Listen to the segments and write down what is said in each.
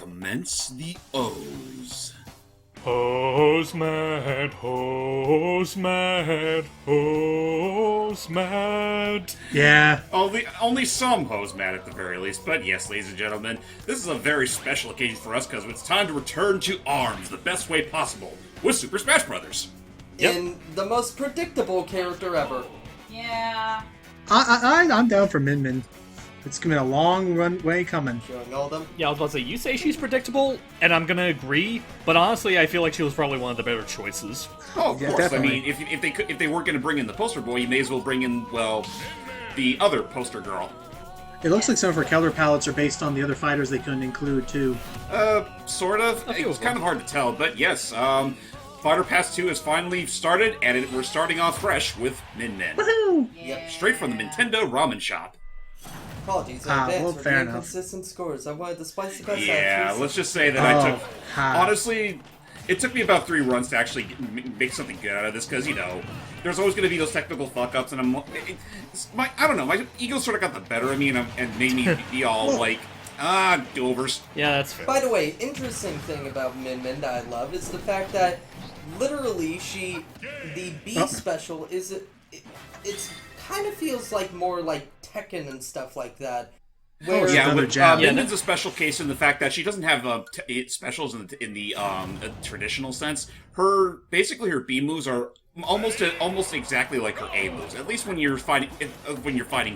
Commence the O's. Hose mad, hose mad, hose mad. Yeah. Only some hose mad at the very least, but yes, ladies and gentlemen, this is a very special occasion for us because it's time to return to ARMS the best way possible with Super Smash Brothers. In the most predictable character ever. Yeah. I'm down for Min Min. It's been a long way coming. Showing all them. Yeah, I was about to say, you say she's predictable, and I'm gonna agree, but honestly, I feel like she was probably one of the better choices. Oh, of Yeah, course. definitely. I mean, if they weren't going to bring in the poster boy, you may as well bring in, well, the other poster girl. It looks like some of her color palettes are based on the other fighters they couldn't include, too. Sort of. It's kind of hard to tell, but yes, Fighter Pass 2 has finally started, and we're starting off fresh with Min Min. Woohoo! Yep. Straight from the Nintendo Ramen Shop. Apologies in Ah, advance well, for fair the enough. inconsistent scores. I wanted to spice the best Yeah, out. let's just say that I took... ha. Honestly, it took me about 3 runs to actually make something good out of this, because, you know, there's always going to be those technical fuck-ups, and I don't know, my ego sort of got the better of me, and made me be all like, do-overs. Yeah, that's fair. By the way, interesting thing about Min Min that I love is the fact that literally the B special is it's kind of feels like more like Tekken and stuff like that. Where Yeah, Another with, jab. Min Min's a special case in the fact that she doesn't have specials in the traditional sense. Her B moves are almost exactly like her A moves. At least when you're fighting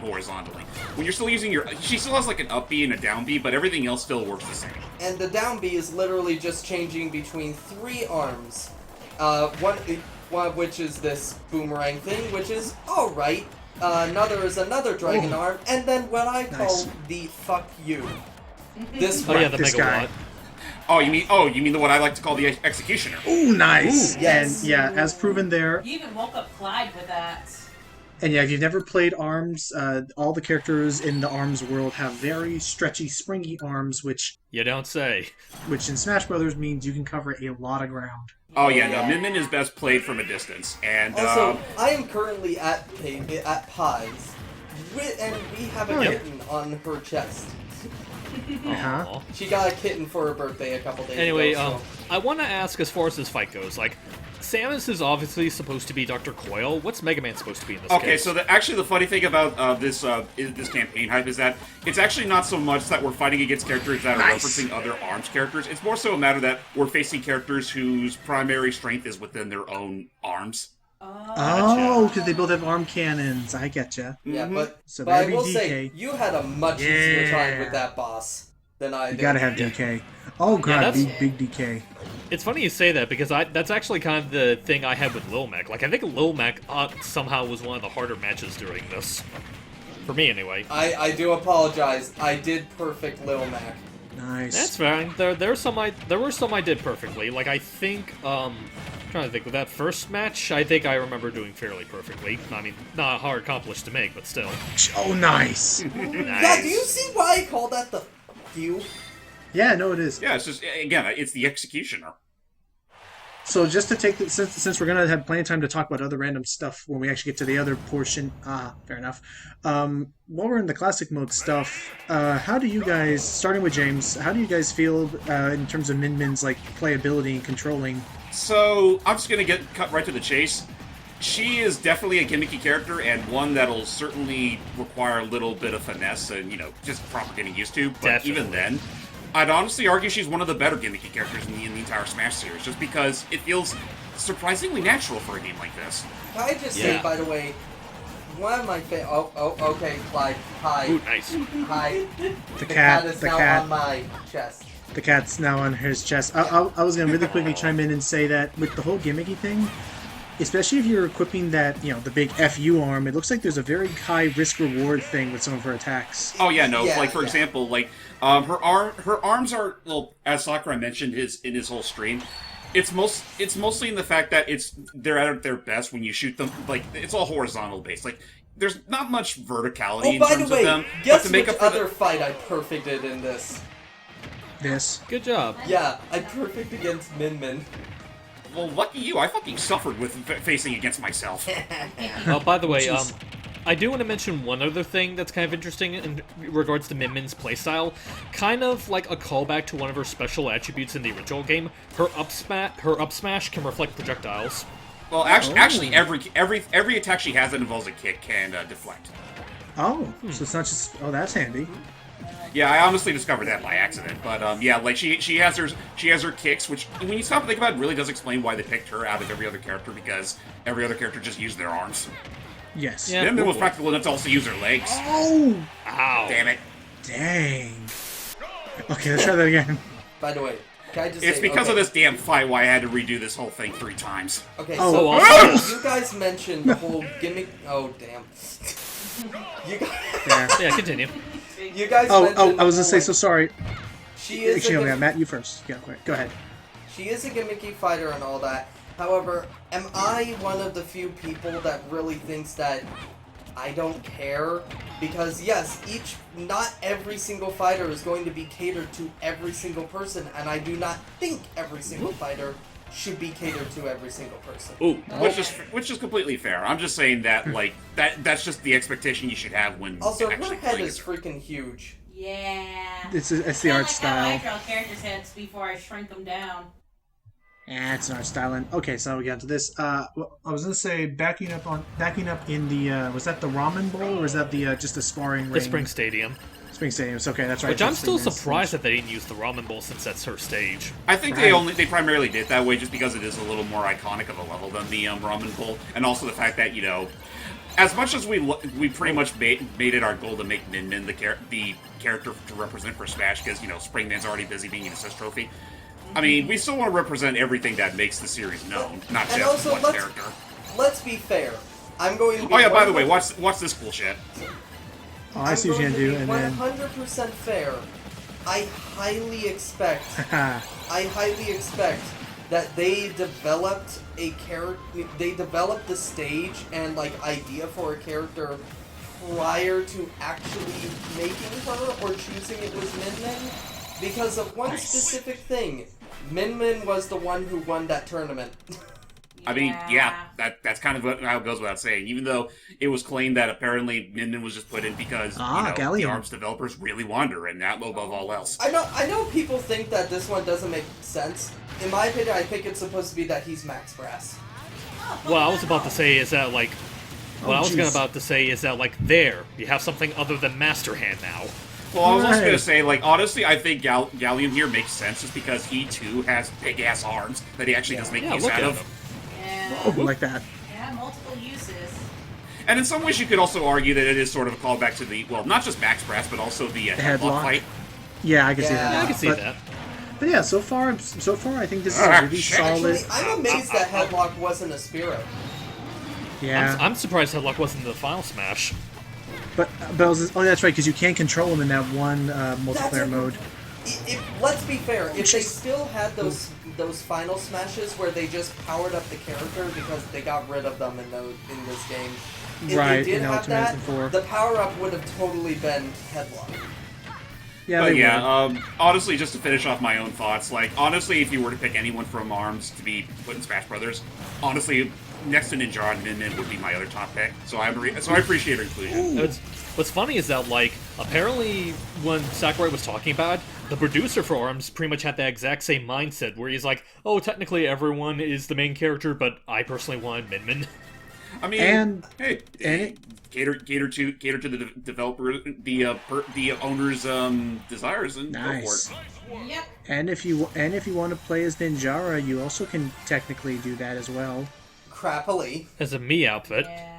horizontally. When you're still using she still has like an up B and a down B, but everything else still works the same. and the down B is literally just changing between 3 arms. One of which is this boomerang thing, which is alright. Another is another dragon arm, and then what I call Nice. the fuck you. This Oh one. yeah, the This Mega guy. Watt. Oh, you mean the what I like to call the Executioner. Ooh, nice! Ooh, yes. And yeah, as proven there, You even woke up Clyde with that. and yeah, if you've never played ARMS, all the characters in the ARMS world have very stretchy, springy arms, which You don't say. in Smash Brothers means you can cover a lot of ground. Oh yeah, no, Min Min is best played from a distance, and Also, I am currently at Pies, and we have a Oh, yeah. kitten on her chest. Uh-huh. Aw. She got a kitten for her birthday a couple days Anyway, ago. I want to ask, as far as this fight goes, like, Samus is obviously supposed to be Dr. Coyle. What's Mega Man supposed to be in this okay, case? so actually the funny thing about this campaign hype is that it's actually not so much that we're fighting against characters that are Nice. referencing other ARMS characters. It's more so a matter that we're facing characters whose primary strength is within their own ARMS. Oh, because they both have arm cannons. I getcha. Yeah, but, So but I every will say, DK. you had a much easier time Yeah. with that boss than I You did. gotta have DK. Oh god, that's- big DK. It's funny you say that, because that's actually kind of the thing I had with Lil Mac. Like, I think Lil Mac somehow was one of the harder matches during this. For me, anyway. I do apologize. I did perfect Lil Mac. Nice. That's fine. There were some I did perfectly. Like, I think, trying to think, with that first match, I think I remember doing fairly perfectly. I mean, not hard accomplished to make, but still. Oh, nice. Yeah, do you see why I call that the you? Yeah, no, it is. Yeah, it's just, again, it's the Executioner. So just to take the, since we're gonna have plenty of time to talk about other random stuff when we actually get to the other portion. Fair enough. While we're in the classic mode stuff, how do you guys, starting with James, how do you guys feel in terms of Min Min's like playability and controlling? So, I'm just gonna cut right to the chase. She is definitely a gimmicky character, and one that'll certainly require a little bit of finesse and, just proper getting used to. But Definitely. even then, I'd honestly argue she's one of the better gimmicky characters in the entire Smash series, just because it feels surprisingly natural for a game like this. Can I just say, Yeah. by the way, one of my okay, Clyde, hi. Ooh, nice. Hi. The cat cat, is the now cat, on my chest. the cat's now on his chest. I was gonna really quickly chime in and say that with the whole gimmicky thing, especially if you're equipping that, the big FU arm, it looks like there's a very high risk-reward thing with some of her attacks. Oh yeah, no. Yeah, like for yeah. example, her arms are, well, as Sakurai mentioned in his whole stream. It's mostly in the fact that they're at their best when you shoot them. Like, it's all horizontal based. Like, there's not much verticality Oh, in by the terms way, of them. guess but to make which up for other fight I perfected in this? This. Good job. Yeah, I perfect against Min Min. well, lucky you. I fucking suffered with facing against myself. Oh, by the way, Jeez. I do want to mention one other thing that's kind of interesting in regards to Min Min's playstyle. Kind of like a callback to one of her special attributes in the original game. Her up smash can reflect projectiles. Well, actually, every attack she has that involves a kick can deflect. Oh, so it's not just... Oh, that's handy. Yeah, I honestly discovered that by accident, but yeah, like she has her kicks, which when you stop and think about it, really does explain why they picked her out of every other character, because every other character just used their arms. Yes. Yeah. Min Min was practical enough to also use her legs. Oh! Ow. Damn it! Dang. Okay, let's try that again. By the way, can I just It's say, because okay, of this damn fight why I had to redo this whole thing 3 times. Okay, Oh, so awesome. you guys mentioned the whole gimmick. Oh, damn. You guys, There. Yeah, continue. you guys Oh, mentioned I was gonna the say, whole, so sorry. she is a Actually, yeah, gim- Matt, you first. Yeah, go ahead. She is a gimmicky fighter and all that. However, am I one of the few people that really thinks that I don't care? Because yes, not every single fighter is going to be catered to every single person, and I do not think every single fighter should be catered to every single person. Ooh, which is completely fair. I'm just saying that like that's just the expectation you should have when Also, her actually head playing is it. freaking huge. Yeah. It's the Kinda art like style. how I draw characters' heads before I shrink them down. Yeah, it's an art style. And okay, so we got to this. Well, I was gonna say backing up in the was that the ramen bowl or was that the just the sparring ring? The Spring Stadium. Spring Stadium. Okay, that's right. Which I'm just still the- surprised that they didn't use the Ramen Bowl since that's her stage. I think Right. they primarily did it that way just because it is a little more iconic of a level than the ramen bowl, and also the fact that as much as we pretty much made it our goal to make Min Min the character to represent for Smash because Springman's already busy being an assist trophy. I mean, we still want to represent everything that makes the series known, not And just also, one character. let's be fair. I'm going to be Oh yeah, by the way, 100% watch this cool shit. Oh, I see what you're gonna do, and then 100% fair. I highly expect that they developed a character. They developed the stage and idea for a character prior to actually making her or choosing it was Min Min, because of one specific thing. Min Min was the one who won that tournament. I mean, yeah, that's kind of how it goes without saying. Even though it was claimed that apparently Min Min was just put in because the Gallium. ARMS developers really wanted her, and that above all else. I know people think that this one doesn't make sense. In my opinion, I think it's supposed to be that he's Max Brass. What I was about to say is that, like, there, you have something other than Master Hand now. Well, I was also Right. going to say, like, honestly, I think Gallium here makes sense just because he, too, has big-ass arms that he actually does make Yeah, use look out at of. him. Yeah. like that. Yeah, multiple uses. And in some ways, you could also argue that it is sort of a callback to the, well, not just Max Brass, but also the headlock headlock. fight. Yeah, I can see Yeah. that. Yeah, I can see but, that. But yeah, so far, I think this is a really Shit. solid. Actually, I'm amazed that Headlock wasn't a Spirit. Yeah, I'm surprised Headlock wasn't in the final Smash. but that's right, because you can't control him in that one multiplayer mode. Let's be fair. If they still had those final smashes where they just powered up the character because they got rid of them in this game, if Right, they did in have Ultimate that, and 4. the power up would have totally been Headlock. Yeah, But they would. yeah, honestly, just to finish off my own thoughts, like, honestly, if you were to pick anyone from ARMS to be put in Smash Brothers, honestly, next to Ninja and Min Min would be my other top pick. So I appreciate her inclusion. What's funny is that, like, apparently when Sakurai was talking about it, the producer for ARMS pretty much had that exact same mindset, where he's like, oh, technically everyone is the main character, but I personally wanted Min Min. I mean, And- hey, cater to the developer, the owner's desires, and go Nice. for it. Yep. And if you want to play as Ninjara, you also can technically do that as well. Crappily. As a me outfit. Yeah.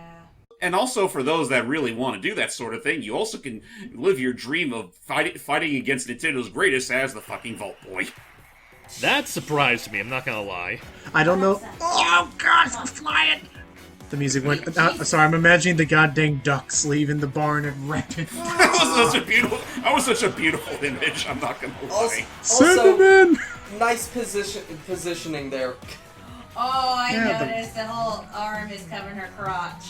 And also, for those that really want to do that sort of thing, you also can live your dream of fighting against Nintendo's greatest as the fucking Vault Boy. That surprised me, I'm not gonna lie. I don't know. Oh God, I'm flying! The music went. Sorry, I'm imagining the goddamn ducks leaving the barn and wrecking. That was such a beautiful image. I'm not gonna lie. Send Also, them in. nice positioning there. Oh, I Yeah, noticed the whole arm is covering her crotch.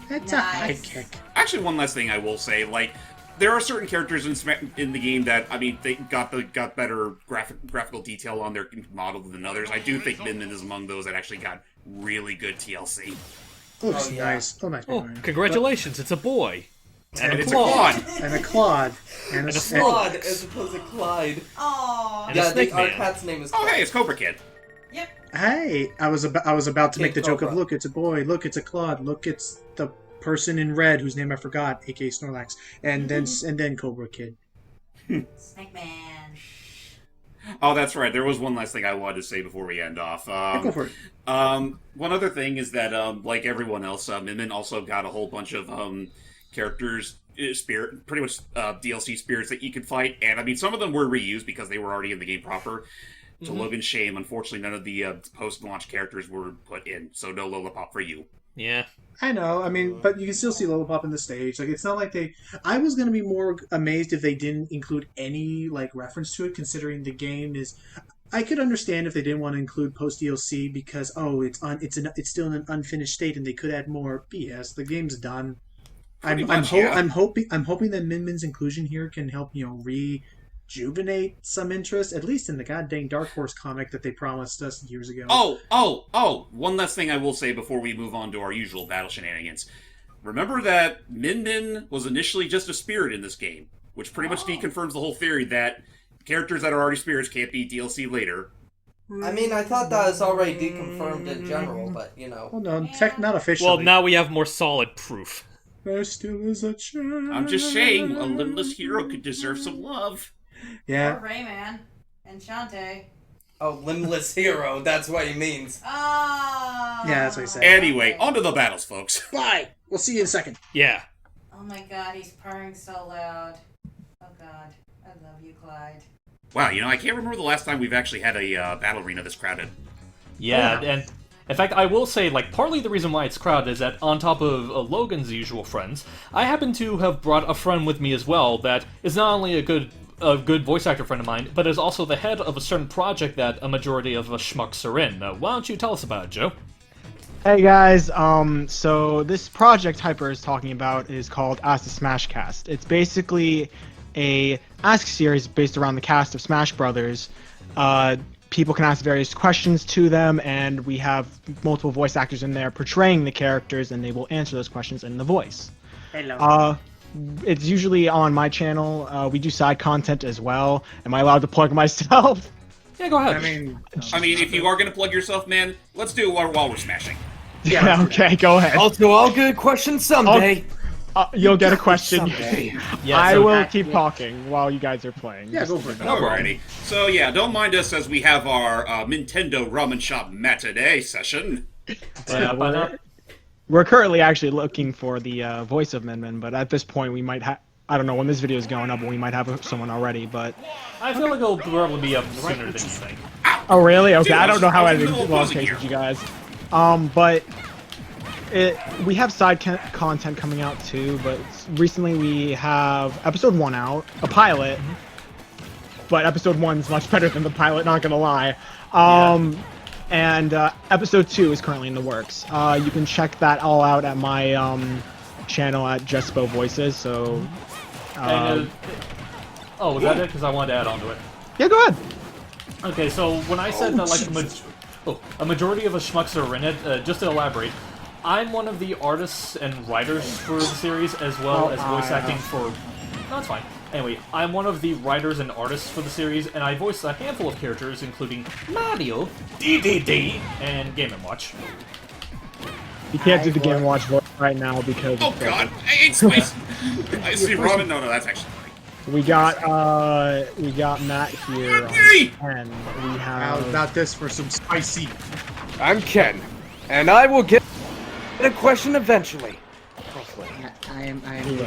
That's a high Nice. kick. Actually, one last thing I will say, like, there are certain characters in the game that, I mean, they got better graphical detail on their model than others. I do think Min Min is among those that actually got really good TLC. Oops, Oh, yeah. nice. Oh, nice. Oh, Mario. congratulations, it's a boy. And a it's claw. a quad. And a Claude. And And a Snake. Claude as opposed to Clyde. Aww. And a Yeah, snake our man. cat's name is Oh, Clyde. hey, it's Cobra Kid. Yep. Hey, I was about to make the Kid joke of, Cobra. look, it's a boy, look, it's a Claude, look, it's the person in red whose name I forgot, aka Snorlax, and then Cobra Kid. Snake Man. Oh, that's right. There was one last thing I wanted to say before we end off. Go for it. One other thing is that, like everyone else, Min Min also got a whole bunch of characters, pretty much DLC spirits that you could fight, and I mean some of them were reused because they were already in the game proper. To Logan's shame, unfortunately, none of the post-launch characters were put in, so no Lollipop for you. Yeah. I know, I mean, but you can still see Lollipop in the stage. Like, it's not like they... I was going to be more amazed if they didn't include any, like, reference to it, considering the game is... I could understand if they didn't want to include post-DLC because, it's still in an unfinished state and they could add more. BS, the game's done. Pretty I'm much, yeah. hoping that Min Min's inclusion here can help, rejuvenate some interest, at least in the goddamn Dark Horse comic that they promised us years ago. Oh! One last thing I will say before we move on to our usual battle shenanigans. Remember that Min Min was initially just a spirit in this game, which pretty much deconfirms the whole theory that characters that are already spirits can't be DLC later. I mean, I thought that was already deconfirmed in general, but, Well, no, not officially. Well, now we have more solid proof. There still is a chance. I'm just saying, a limitless hero could deserve some love. Yeah. Or Rayman. And Shantae. Oh, limbless hero, that's what he means. Oh. Yeah, that's what he said. Anyway, on to the battles, folks. Bye! We'll see you in a second. Yeah. Oh my god, he's purring so loud. Oh god. I love you, Clyde. Wow, I can't remember the last time we've actually had a battle arena this crowded. Yeah, and in fact, I will say, partly the reason why it's crowded is that on top of Logan's usual friends, I happen to have brought a friend with me as well that is not only a good voice actor friend of mine, but is also the head of a certain project that a majority of us schmucks are in. Why don't you tell us about it, Joe? Hey guys, so this project Hyper is talking about is called Ask the Smashcast. It's basically a Ask series based around the cast of Smash Brothers. People can ask various questions to them, and we have multiple voice actors in there portraying the characters, and they will answer those questions in the voice. Hello. It's usually on my channel. We do side content as well. Am I allowed to plug myself? Yeah, go ahead. I mean, if you are going to plug yourself, man, let's do it while we're smashing. Yeah, okay, go ahead. Also, all good questions someday. You'll get a question. Someday. Yeah, I so- will keep talking while you guys are playing. yeah, go for it. Alrighty. So yeah, don't mind us as we have our Nintendo Ramen Shop matinee session. We're currently actually looking for the voice of Min Min, but at this point we might have... I don't know when this video is going up, but we might have someone already, but... I feel like it'll probably be up sooner than you think. Oh, really? Okay, Dude, I don't know how I I was in did the middle of well closing cases, here. you guys. But... we have side content coming out too, but recently we have episode 1 out, a pilot, but episode 1's much better than the pilot, not gonna lie. And episode 2 is currently in the works. You can check that all out at my channel at JespoVoices, so... Was that it? Because I wanted to add on to it. yeah, go ahead! Okay, so when I said that, a majority of us schmucks are in it, just to elaborate, I'm one of the artists and writers for the series, as well as voice acting for... No, it's fine. Anyway, I'm one of the writers and artists for the series, and I voice a handful of characters, including Mario, DDD, and Game & Watch. You can't do the Game & Watch voice right now because... Oh god, I ate space! I see ramen. No, that's actually funny. We got Matt here Hey! and we How have... about this for some spicy? I'm Ken, and I will get a question eventually. Hopefully. I am.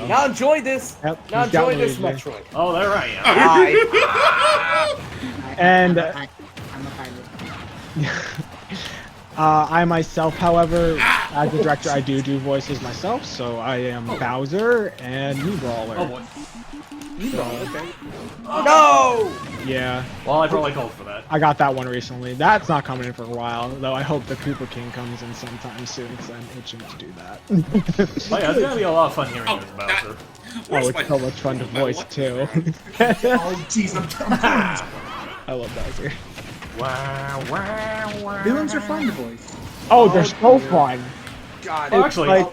Now enjoy this. Yep, Now he's got enjoy this, lazy. Metroid. Oh, there I am. Bye. And I'm a pilot. I myself, however, as a director, I do voices myself, so I am Bowser and New Brawler. Oh boy. No! Yeah, Well, I probably called for that. I got that one recently. That's not coming in for a while, though I hope the Cooper King comes in sometime soon, because I'm itching to do that. Oh yeah, it's gonna be a lot of fun hearing this Bowser. Where's Oh, it's so much fun to voice, too. Oh, jeez, I love Bowser. Wow, wow, wow. Villains are fun to voice. Oh, they're so fun! God. Oh, actually, Like,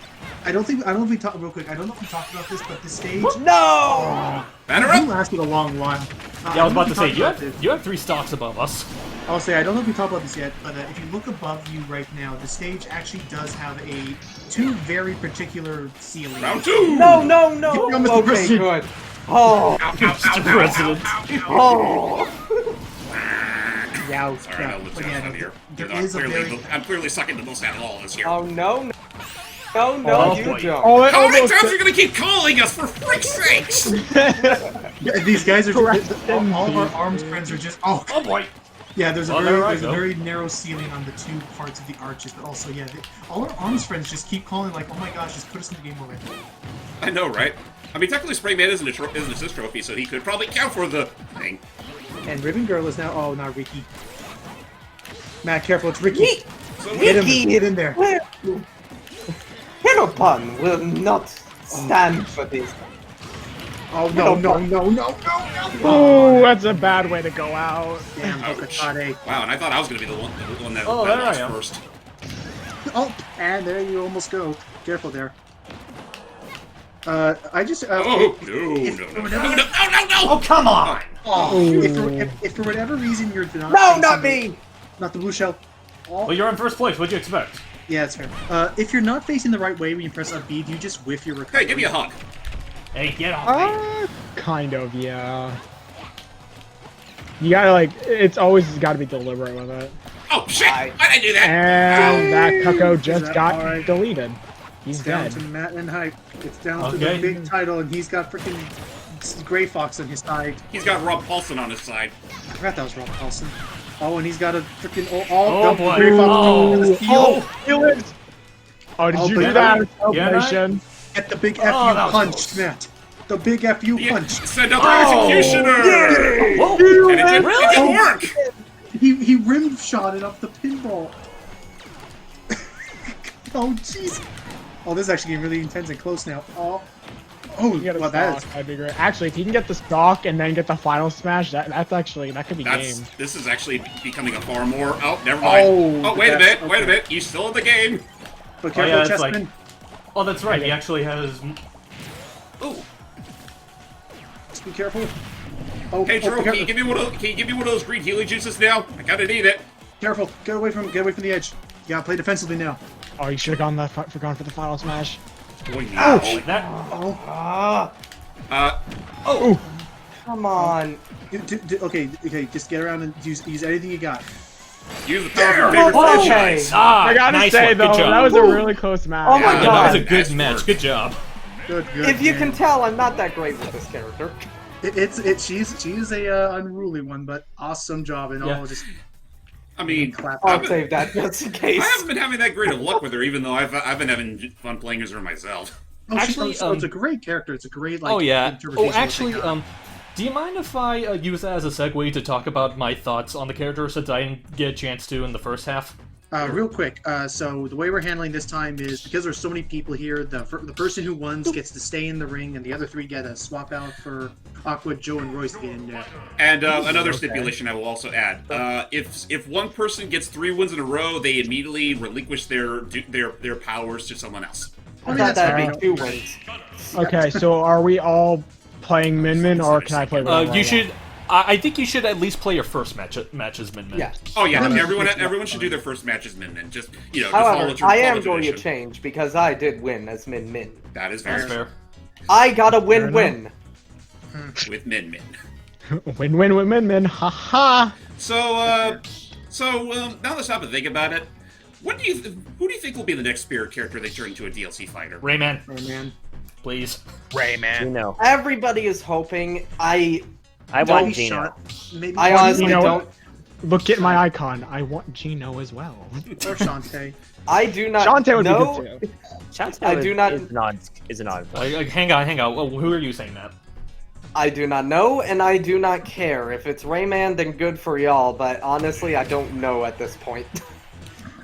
I don't know if we talked real quick. I don't know if we talked about this, but the stage No! Banner you up! lasted a long while. yeah, I was about to say, you you have 3 stocks above us. I'll say I don't know if we talked about this yet, but if you look above you right now, the stage actually does have two very particular ceilings. Round 2! No! You're almost the Okay, president. good. Oh! Mr. President. Oh! Yeah, Sorry, I know what's but yeah, out here. there I'm is a very clearly sucking the most out of all of us here. Oh, no. Oh, You boy. don't. oh, it How many almost- times are you gonna keep calling us, for freak's sakes? Yeah, these guys are Correct. all of our arms friends are just Oh boy. yeah. There's a Well, there I there's a go. very narrow ceiling on the two parts of the arches, but also yeah, all our arms friends just keep calling like, oh my gosh, just put us in the game already. I know, right? I mean, technically, Sprayman isn't an assist trophy, so he could probably count for the thing. And Ribbon Girl is now not Ricky. Matt, careful, it's Ricky. So Get him, Ricky! get in there. Heropon will not stand for this. Oh no. Oh, that's a bad way to go out. Damn, Ouch. Bokatade. Wow, and I thought I was gonna be the one that Oh, there I lost am. first. Oh, and there you almost go. Careful there. I just Oh, no. Oh, come on. if for whatever reason you're not No, facing not the- me! not the blue shell. Well, you're in first place. What'd you expect? Yeah, it's fair. If you're not facing the right way when you press up B, do you just whiff your recovery? Hey, give me a hug. Hey, get off me. Kind of, yeah. You gotta, like, it's always gotta be deliberate with it. Oh, shit! Why did I do that? And that Cucko just that got alright? deleted. He's It's down dead. to Matt and Hype. It's down to Okay. the big title, and he's got freaking Gray Fox on his side. He's got Rob Paulson on his side. I forgot that was Rob Paulson. Oh, and he's got a freaking Oh, boy. Gray Fox Oh. on the steal. Oh, he lives! Oh, did Oh, you but do that? Yeah, Celebration. Get the big Oh, FU that was punch, close. Matt. The big FU punch. Send out the executioner! Whoa. And it didn't work! He rim shot it up the pinball. Oh jeez. Oh, this is actually getting really intense and close now. Oh, You get a well, that is. stock, that'd be great. Actually, if you can get the stock and then get the final smash, that could be game. This is actually becoming a far more. Oh, never mind. Oh, Wait a that's- minute. Wait a okay. minute. He's still in the game. But Oh, careful, yeah, it's Chessman. like... Oh, that's right. He actually has... Ooh. Just be careful. Oh, Hey, Drew, careful. can you give me one of those green healing juices now? I kinda need it. Careful. Get away from the edge. You gotta play defensively now. Oh, you should have gone for the final smash. Ouch. Like that. Ah, Oh, come on. Okay, just get around and use anything you got. use the power of your favorite Okay. franchise. Ah, I gotta nice say one. though, Good job. that was a really close match. Oh my Yeah, God. That was a good Nice match. work. Good job. Good. If you man. can tell, I'm not that great with this character. She's a unruly one, but awesome job and Yeah. all. Just I mean, clap. I'll save that just in case. I haven't been having that great of luck with her, even though I've been having fun playing as her myself. Actually, it's a great character. It's a great like. Oh yeah. interpretation Oh, of actually, the do you mind if I use that as a segue to talk about my thoughts on the character since I didn't get a chance to in the first half? Real quick, so the way we're handling this time is because there's so many people here, the person who wins gets to stay in the ring, and the other three get a swap out for Aqua, Joe, and Royce to get in there. And another stipulation I will also add: if one person gets 3 wins in a row, they immediately relinquish their powers to someone else. I thought that's that'd fair. be 2 wins. Okay, so are we all playing Min Min, or can I play whatever I You want? should. I think you should at least play your first match as Min Min. Yeah. Oh yeah, I mean, Yeah. everyone should do their first match as Min Min. Just just follow However, true I am follow going to tradition. change because I did win as Min Min. That is That's fair. fair. I got a win-win. With Min Min. Win-win with Min Min, haha! So now let's stop and think about it. Who do you think will be the next spirit character they turn into a DLC fighter? Rayman, Oh man, please. Gino. Everybody is hoping. I Don't want Maybe Gino. Shot, maybe I honestly You know don't. Look at my icon, I want Gino as well. or Shantae. I do not Shantae would know. be good too. Shantae I do not- is an odd one. Hang on. Well, who are you saying that? I do not know, and I do not care. If it's Rayman, then good for y'all. But honestly, I don't know at this point.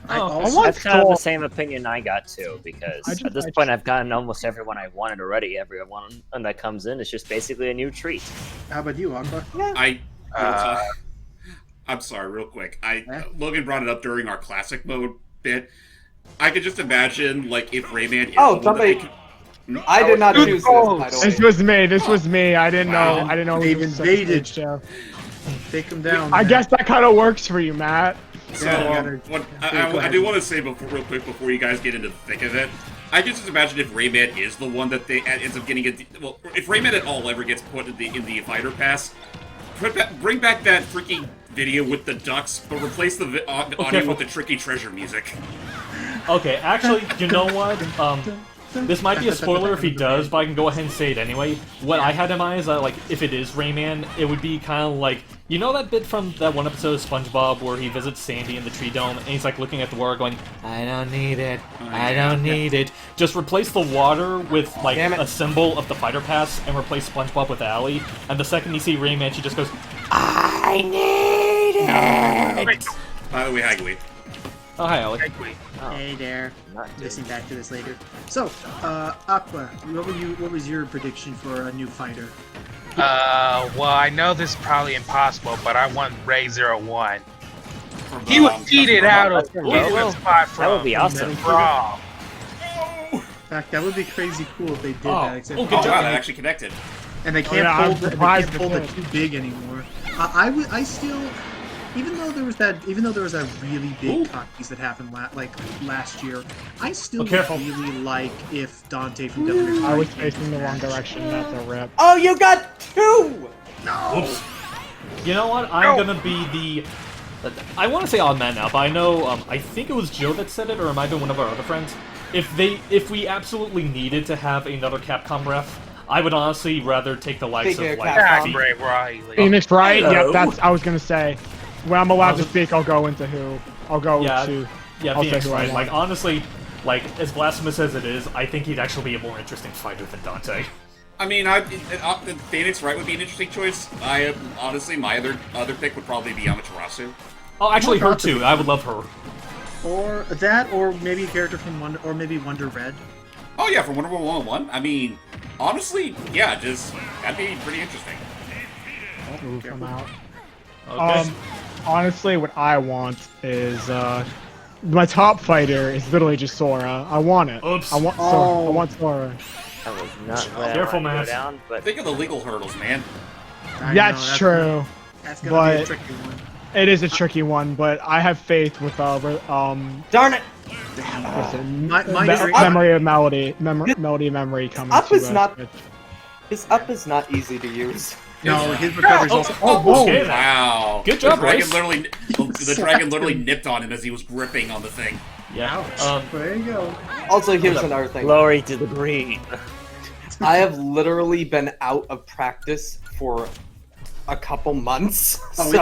I Oh, also That's kind of Cool. the same opinion I got too, because at this point I've gotten almost everyone I wanted already. Everyone that comes in is just basically a new treat. How about you, Aqua? I'm sorry, real quick. Eh? Logan brought it up during our classic mode bit. I could just imagine, like, if Rayman is Oh, the one that they somebody- could- I did not choose this, by the This way. was me. This was me. I didn't Wow. know. I didn't know. They've it was such a invaded. big show. Take him down. I man. guess that kind of works for you, Matt. So, Yeah, you gotta- what, yeah, go I ahead. do want to say real quick before you guys get into the thick of it. I can just imagine if Rayman is the one that they ends up getting well, if Rayman at all ever gets put in the fighter pass, bring back that freaking video with the ducks, but replace the audio with the tricky treasure music. Okay, actually, you know what? This might be a spoiler if he does, but I can go ahead and say it anyway. What I had in mind is that, like, if it is Rayman, it would be kind of like, you know that bit from that one episode of SpongeBob where he visits Sandy in the tree dome, and he's like looking at the water going, I don't need it, I don't need it. Just replace the water with, like, a symbol of the fighter pass, and replace SpongeBob with Allie, and the second you see Rayman, she just goes, I need it! By the way, hi, Glee. Oh, hi, Allie. Hey there. Not Listening back to this later. So, Aqua, what was your prediction for a new fighter? Well, I know this is probably impossible, but I want Ray 01. From, He was cheated out of Well, Game Spot that would from be awesome. Brawl. In fact, that would be crazy cool if they did Oh. that. Except Oh, Oh, good wow, job. that actually connected. and they can't yeah, I'm pull, they surprised can't pull they the did. too big anymore. I still, even though there was that really big cut piece that happened last year, I still would careful. really like if Dante from Devil May Cry I was came facing the wrong direction. That's a rip. Oh, you got 2! Oops. You know what? I'm gonna be the... I want to say odd man now, but I know, I think it was Joe that said it, or it might have been one of our other friends. If we absolutely needed to have another Capcom ref, I would honestly rather take the likes Figure of, like, Capcom. That's Ray Riley. Phoenix, right? Hello. Yep, that's. I was gonna say. When I'm allowed to speak, I'll go into who. I'll go Yeah, to. yeah, I'll say Phoenix who I Wright. Like, want. honestly, like, as blasphemous as it is, I think he'd actually be a more interesting fighter than Dante. I mean, Phoenix Wright would be an interesting choice. Honestly, my other pick would probably be Amaterasu. Oh, actually, her too. I would love her. or that, or maybe a character from Wonder, or maybe Wonder Red. Oh yeah, from Wonder Woman 101. I mean, honestly, yeah, that'd be pretty interesting. Ooh, come out. Okay. Honestly, what I want is my top fighter is literally just Sora. I want it. Oops. I want Sora. I want Sora. That was not where Careful, I wanted to Matt. go down, but Think of the legal hurdles, man. I know, That's true. That's gonna be a but- tricky one. It is a tricky one, but I have faith with Darn it! listen, My memory of melody of memory coming. Up to is us. not- His up is not easy to use. No, his recovery's Oh, also. oh, whoa. okay then. Wow. Good job, the dragon Bryce. literally, the dragon literally nipped on him as he was gripping on the thing. Yeah. There you go. Also, here's another thing. glory to the green. I have literally been out of practice for a couple months. Oh, So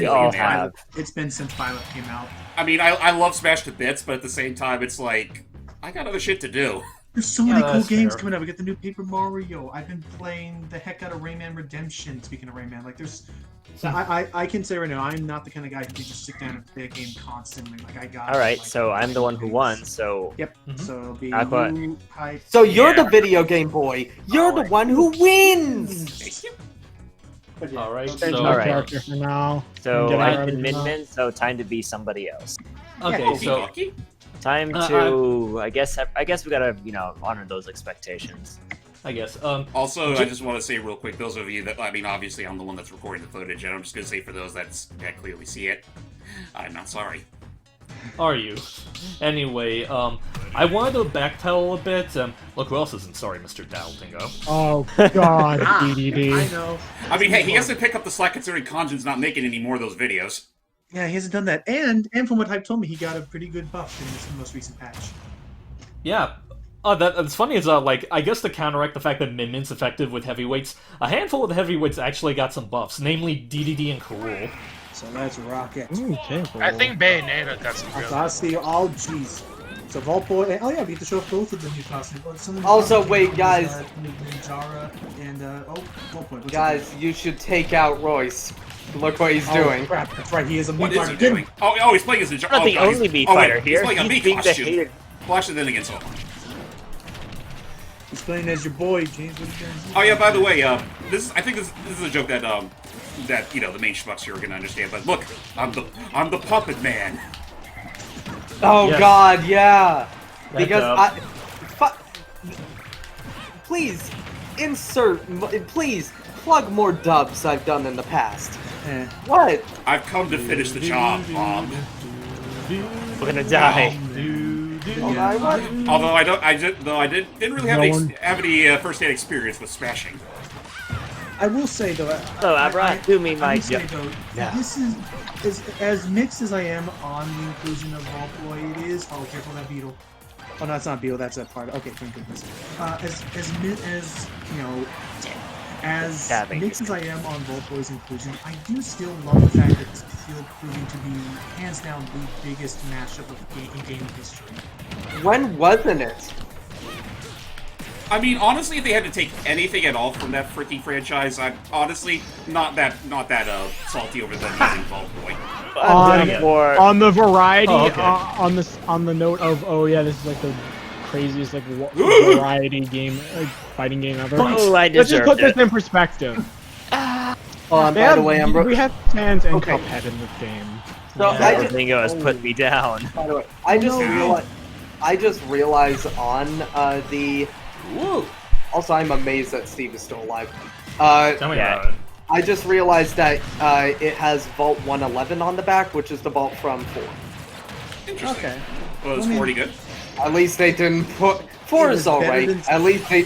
We all have. It's been since Violet came out. I mean, I love Smash to bits, but at the same time, it's like I got other shit to do. There's so many cool that's games fair. coming out. We got the new Paper Mario. I've been playing the heck out of Rayman Redemption. Speaking of Rayman, like there's, I can say right now, I'm not the kind of guy who can just sit down and play a game constantly. Like I got. All right, like, so I'm the one who won. So Yep. Mhm. So it'll be Aqua. you, Hype. So you're the video game boy. You're the one who wins. But yeah, All right. okay. Change So, my Alright. character for now. so Get I out of can here. min, so time to be somebody else. okay. Oh, So. Lucky? Time to I guess we gotta honor those expectations. I guess. Also, I just want to say real quick, those of you that, I mean, obviously I'm the one that's recording the footage, and I'm just going to say for those that clearly see it, I'm not sorry. Are you? Anyway, I wanted to backpedal a bit. Look, who else isn't sorry, Mr. Dowdingo? Oh God, I DDD. know. I mean, hey, he has to pick up the slack considering Kanjin's not making any more of those videos. Yeah, he hasn't done that. And from what Hype told me, he got a pretty good buff in this most recent patch. Yeah. That's funny is, like, I guess to counteract the fact that Min Min's effective with heavyweights, a handful of the heavyweights actually got some buffs, namely DDD and Karul. So let's rock it. Ooh, careful. I think Bayonetta got some real. Classy, oh jeez. So Volpo, and, oh yeah, we get to show off both of the new costumes. Well, some of the Also, costumes wait, is, guys. Ninjara and Volpo. What's Guys, you should take out Royce. Look what he's it? Oh, doing. crap, that's right. He is a What meat is he fighter. doing? Oh, he's playing as a... Not the only Mii fighter here. He's playing a He's Mii being the costume. hated. Well, actually, then again, so... He's playing as your boy, James. What are you doing? Oh yeah, by the way, I think this is a joke that the main schmucks here are gonna understand. But look, I'm the puppet man. Oh Yes. God, yeah. That Because dub. please please plug more dubs I've done in the past. Eh. What? I've come to finish the job, Bob. We're gonna die. Although didn't really have any first-hand experience with smashing. I will say though. Oh, right. Do me, I Mike. will say though, this is as mixed as I am on the inclusion of Vault Boy. It is. Oh, careful that beetle. Oh no, that's not beetle. That's a part. Okay, thank goodness. As you know, as mixed as I am on Vault Boy's inclusion, I do still love the fact that it's still proving to be hands down the biggest mashup of in gaming history. When wasn't it? I mean, honestly, if they had to take anything at all from that freaking franchise, I'm honestly not that salty over them using Vault Boy. On the variety, Oh, okay. on the note of this is like the craziest like variety game, fighting game ever. Oh, I Let's just put deserved this in perspective. By the way, we have Sans and Cuphead in this game. So Yeah, Ringo has put me down. By the way, I just realized on the. Also, I'm amazed that Steve is still alive. Tell me about it. I just realized that it has Vault 111 on the back, which is the vault from 4. Interesting. Okay. Well, is 40 good? At least they didn't put 4 is alright. At least they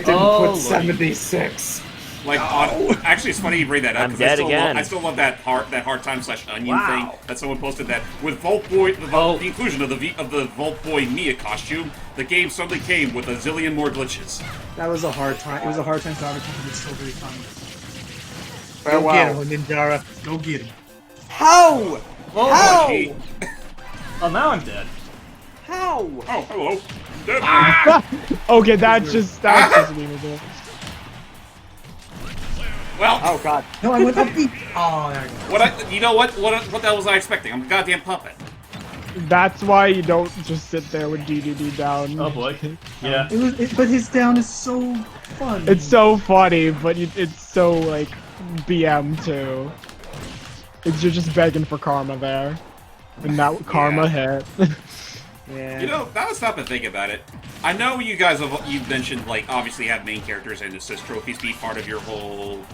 didn't put 76. Like, actually, it's funny you bring that up. I'm 'cause dead again. I still love that hard time / onion thing that someone posted that with Vault Boy, the inclusion of the Vault Boy Mia costume, the game suddenly came with a zillion more glitches. That was a hard time. It was a hard time to overcome, but it's still very fun. Farewell. Go get him, Ninjara. Go get him. How? How? Oh, now I'm dead. How? Oh, hello. Okay, that's just memeable. Well, oh god. No, I went upbeat. Oh, there we go. You know what the hell was I expecting? I'm a goddamn puppet. That's why you don't just sit there with DDD down. Oh boy. Yeah. But his down is so fun. It's so funny, but it's so like BM too. You're just begging for karma there, and that karma hit. Yeah. You know, now stop and think about it. I know you guys you've mentioned, like, obviously have main characters and assist trophies be part of your whole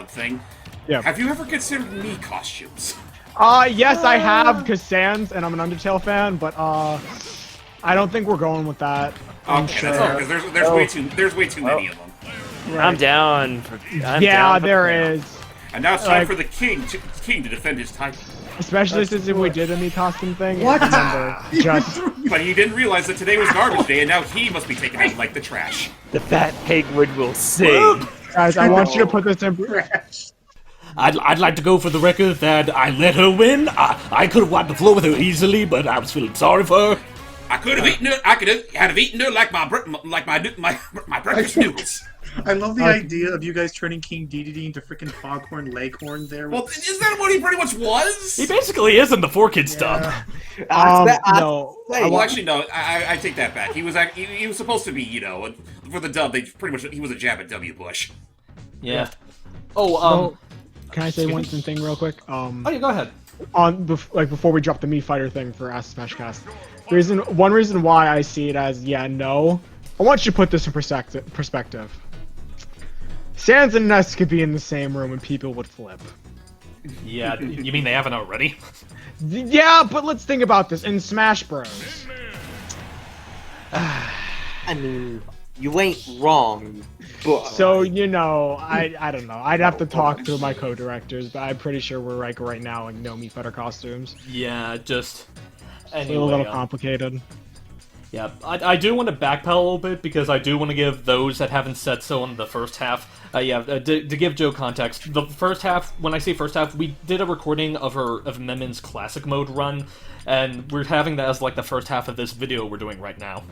thing. Yeah. Have you ever considered me costumes? Yes, I have, because Sans, and I'm an Undertale fan, but I don't think we're going with that. Okay, that's all, because there's way too many of them. Right. I'm down. There is. And now it's time for the king to defend his title. Especially since if we did a me costume thing. What? Remember, just But he didn't realize that today was garbage day, and now he must be taken out like the trash. The fat pigwood will sing. guys, I want you to put this in. I'd like to go for the record that I let her win. I could have wiped the floor with her easily, but I was feeling sorry for her. I could have eaten her. I could have eaten her like my breakfast noodles. I love the idea of you guys turning King Dedede into freaking Foghorn Leghorn there. Well, isn't that what he pretty much was? He basically is in the 4Kid stuff. No. Well, actually, no. I take that back. He was supposed to be, for the dub. He was a jab at W. Bush. Yeah. Oh, can I say one thing real quick? Oh yeah, go ahead. Before we drop the Mii Fighter thing for Ask Smash Cast, one reason why I see it as no, I want you to put this in perspective. Sans and Ness could be in the same room and people would flip. Yeah, you mean they haven't already? Yeah, but let's think about this. In Smash Bros. I mean, you ain't wrong, but... So, I don't know. I'd have to talk to my co-directors, but I'm pretty sure we're like right now in no Mii Fighter costumes. Yeah, just... Anyway, a little complicated. Yeah, I do want to backpedal a little bit because I do want to give those that haven't said so in the first half. To give Joe context, the first half, when I say first half, we did a recording of Memin's classic mode run, and we're having that as like the first half of this video we're doing right now.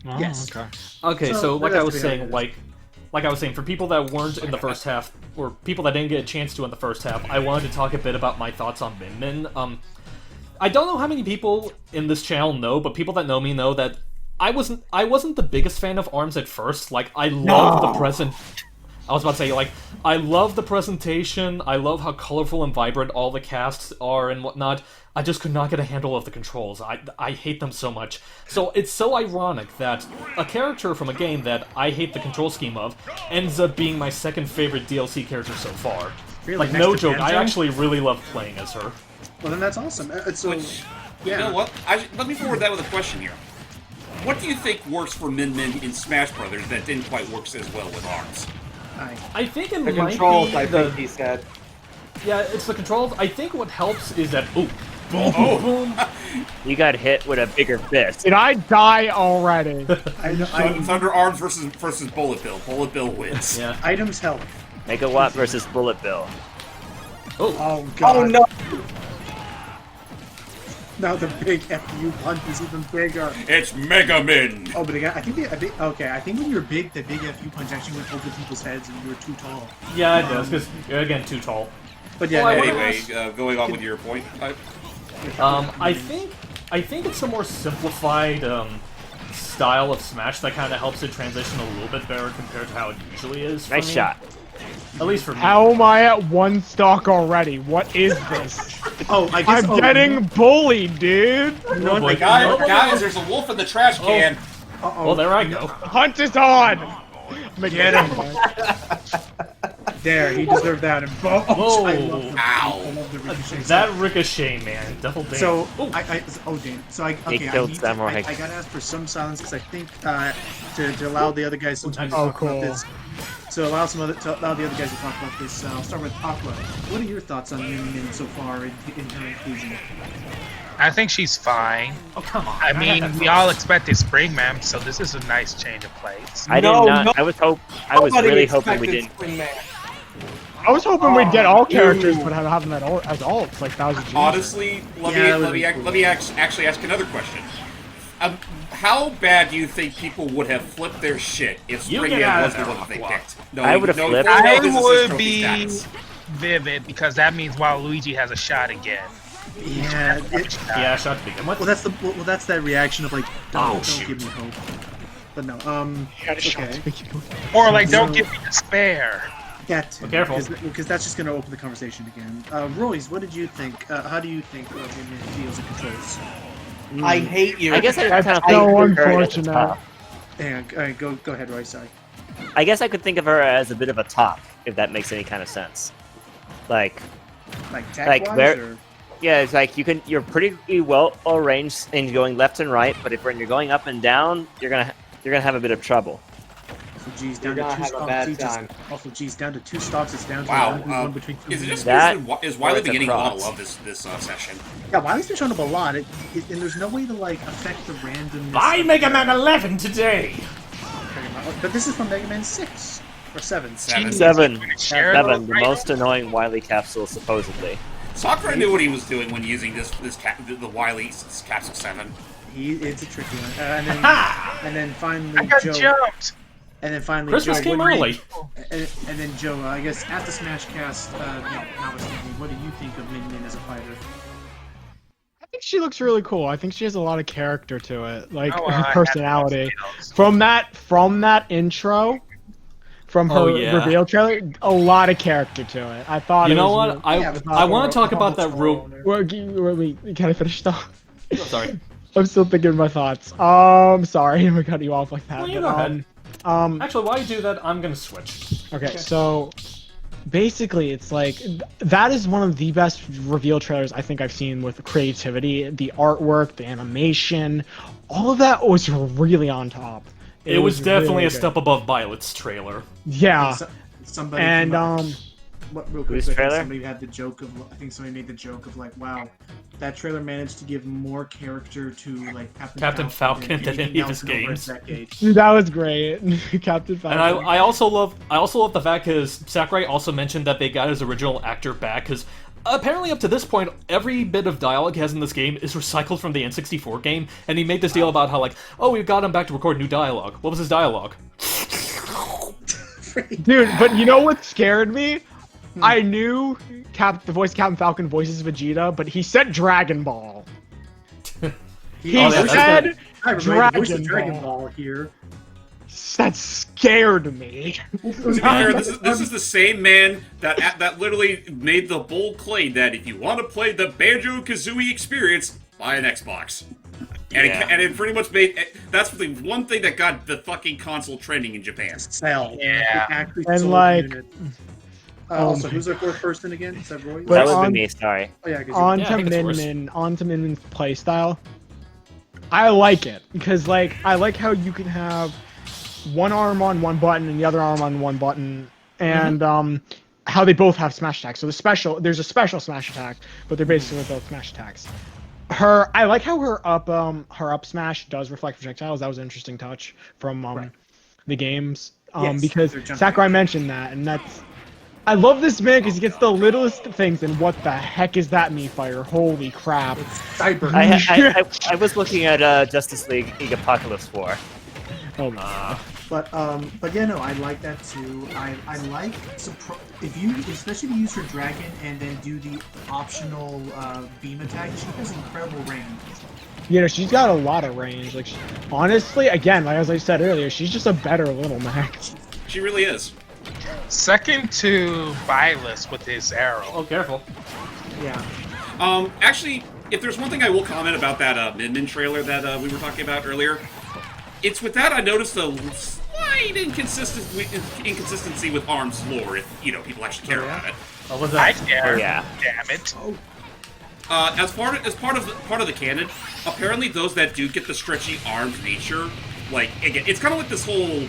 Oh, yes. Okay. Okay, so like I was saying, for people that weren't in the first half, or people that didn't get a chance to in the first half, I wanted to talk a bit about my thoughts on Min. I don't know how many people in this channel know, but people that know me know that I wasn't the biggest fan of ARMS at first. Like, I love the present. I was about to say, like, I love the presentation, I love how colorful and vibrant all the casts are and whatnot. I just could not get a handle of the controls. I hate them so much. So it's so ironic that a character from a game that I hate the control scheme of ends up being my second favorite DLC character so far. Really? Like, Next no to joke, I Banjo? actually really love playing as her. Well, then that's awesome. So, Which, yeah. you know what? Let me forward that with a question here. What do you think works for Min Min in Smash Brothers that didn't quite work as well with ARMS? I think it The might controls, be I the... think he said. Yeah, it's the controls. I think what helps is that... Ooh. Boom, Oh. boom. You got hit with a bigger fist. Did I die already? Thunder Arms versus Bullet Bill. Bullet Bill wins. Yeah. Items help. Mega Watt versus Bullet Bill. Oh god. Oh no! Now the big FU punch is even bigger. It's Mega Min. Oh, but again, I think when you were big, the big FU punch actually went over people's heads and you were too tall. Yeah, it does, because, again, too tall. But yeah, Well, Anyway, going on with your point. I think it's a more simplified style of Smash that kind of helps it transition a little bit better compared to how it usually is. For Nice me. shot. At least for me. How am I at 1 stock already? What is this? Oh, I guess I'm getting bullied, dude. No, boy. Guys, there's a wolf in the trash can. Well, there I go. Hunt is on. Get him. There, he deserved that. And Whoa. I love the, Ow. I love the ricochet. That ricochet, man. Double damage. So, Ooh. oh damn. So I killed Samurai. I gotta ask for some silence because I think to allow the other guys some time to Oh, talk about cool. this. So allow the other guys to talk about this. I'll start with Aqua. What are your thoughts on Min Min so far in her inclusion? I think she's fine. Oh, come on. I mean, we all expected Spring Man, so this is a nice change of pace. I did not. I was Nobody really hoping we expected didn't. Spring Man. I was hoping we'd get all characters, but have them as alts. Like that was a genius. Honestly, let me actually ask another question. How bad do you think people would have flipped their shit if You Spring get Man out was of the there, one that they Aqua. picked? No, I would've no, flipped. no, I this is would trophy be status. vivid because that means Waluigi has a shot again. Yeah, Yeah, shot to begin with. well, that's that reaction of like, don't shoot. give me hope. But no, okay. Or like, don't give me despair. That Be careful. because that's just going to open the conversation again. Royce, what did you think? How do you think Min Min feels and controls? I hate you. I guess I That's kind of so think of her as a unfortunate. top. Yeah, go ahead, Royce. Sorry. I guess I could think of her as a bit of a top, if that makes any kind of sense. Like, Like Like, tech-wise, where- or? yeah, it's like you're pretty well arranged in going left and right, but when you're going up and down, you're gonna have a bit of trouble. So, geez, You're down to gonna two have a stocks. bad Geez, just- time. Also, geez, down to 2 stocks. It's down to Wow. one between 2 Is it just That- is Wiley or it's a beginning a lot of cross. love this session? Yeah, Wiley's been showing up a lot, and there's no way to like affect the randomness. Buy of Mega the- Man 11 today! But this is from Mega Man 6 or 7. Seven. Share Seven, those the right most annoying Wily capsule supposedly. Sakurai knew what he was doing when using the Wily Capsule 7. It's a tricky one. And then finally I got Joe. jumped. And then finally Christmas Joe, came what do you- early. And then Joe, I guess at the Smash Cast, notwithstanding, what do you think of Min Min as a fighter? I think she looks really cool. I think she has a lot of character to it, like Oh, her I have personality. those. From that intro, from her Oh, yeah. reveal trailer, a lot of character to it. I thought. You it know was what? really- I want to talk about that real... Can I finish though? Sorry. I'm still thinking of my thoughts. Sorry, I'm gonna cut you off like that. No, you but, go ahead. Actually, while you do that, I'm gonna switch. Okay, so basically, it's like that is one of the best reveal trailers I think I've seen with creativity, the artwork, the animation, all of that was really on top. It was definitely really a good. step above Violet's trailer. Yeah, Somebody and came up- real quick, Whose I think trailer? somebody had the joke of, I think somebody made the joke of like, wow, that trailer managed to give more character to like Captain Falcon than any of his else in over a games. decade. that was great, Captain Falcon. And I also love the fact because Sakurai also mentioned that they got his original actor back because apparently up to this point every bit of dialogue he has in this game is recycled from the N64 game, and he made this deal about how like, oh, we've got him back to record new dialogue. What was his dialogue? Dude, but you know what scared me? I knew the voice of Captain Falcon voices Vegeta, but he said Dragon Ball. He Oh, that's said Hi, everybody, the voice of Dragon Dragon Ball. Ball here. That scared me. To be fair, this is the same man that literally made the bold claim that if you want to play the Banjo-Kazooie experience, buy an Xbox. And it pretty much made... That's the one thing that got the fucking console trending in Japan. Sell. Yeah. It actually And sold like, units. Also, who's our fourth person again? Is that Roy? But That would on- be me, sorry. Oh yeah, 'cause you- on Yeah, I to think it's worse. Min Min's playstyle. I like it because like I like how you can have one arm on one button and the other arm on one button, and how they both have smash attacks. So there's a special smash attack, but they're basically both smash attacks. I like how her up smash does reflect projectiles. That was an interesting touch from the games. Yes, Because they're jumping. Sakurai mentioned that, and I love this man because he gets the littlest things, and what the heck is that Mii Fire? Holy crap! Cyber. I was looking at Justice League Apocalypse War. Oh, But yeah, no, I like that too. I like especially if you use her dragon and then do the optional beam attack. She has incredible range. you know, she's got a lot of range. Like, honestly, again, like as I said earlier, she's just a better little mech. She really is. Second to Byleth with his arrow. Oh, careful. Yeah. Actually, if there's one thing I will comment about that Min trailer that we were talking about earlier, it's with that I noticed a slight inconsistency with ARM's lore, if, people actually care about it. Oh, was I that? care. Oh, yeah. Damn it. As part of the canon, apparently those that do get the stretchy armed nature, like, again, it's kind of like this whole,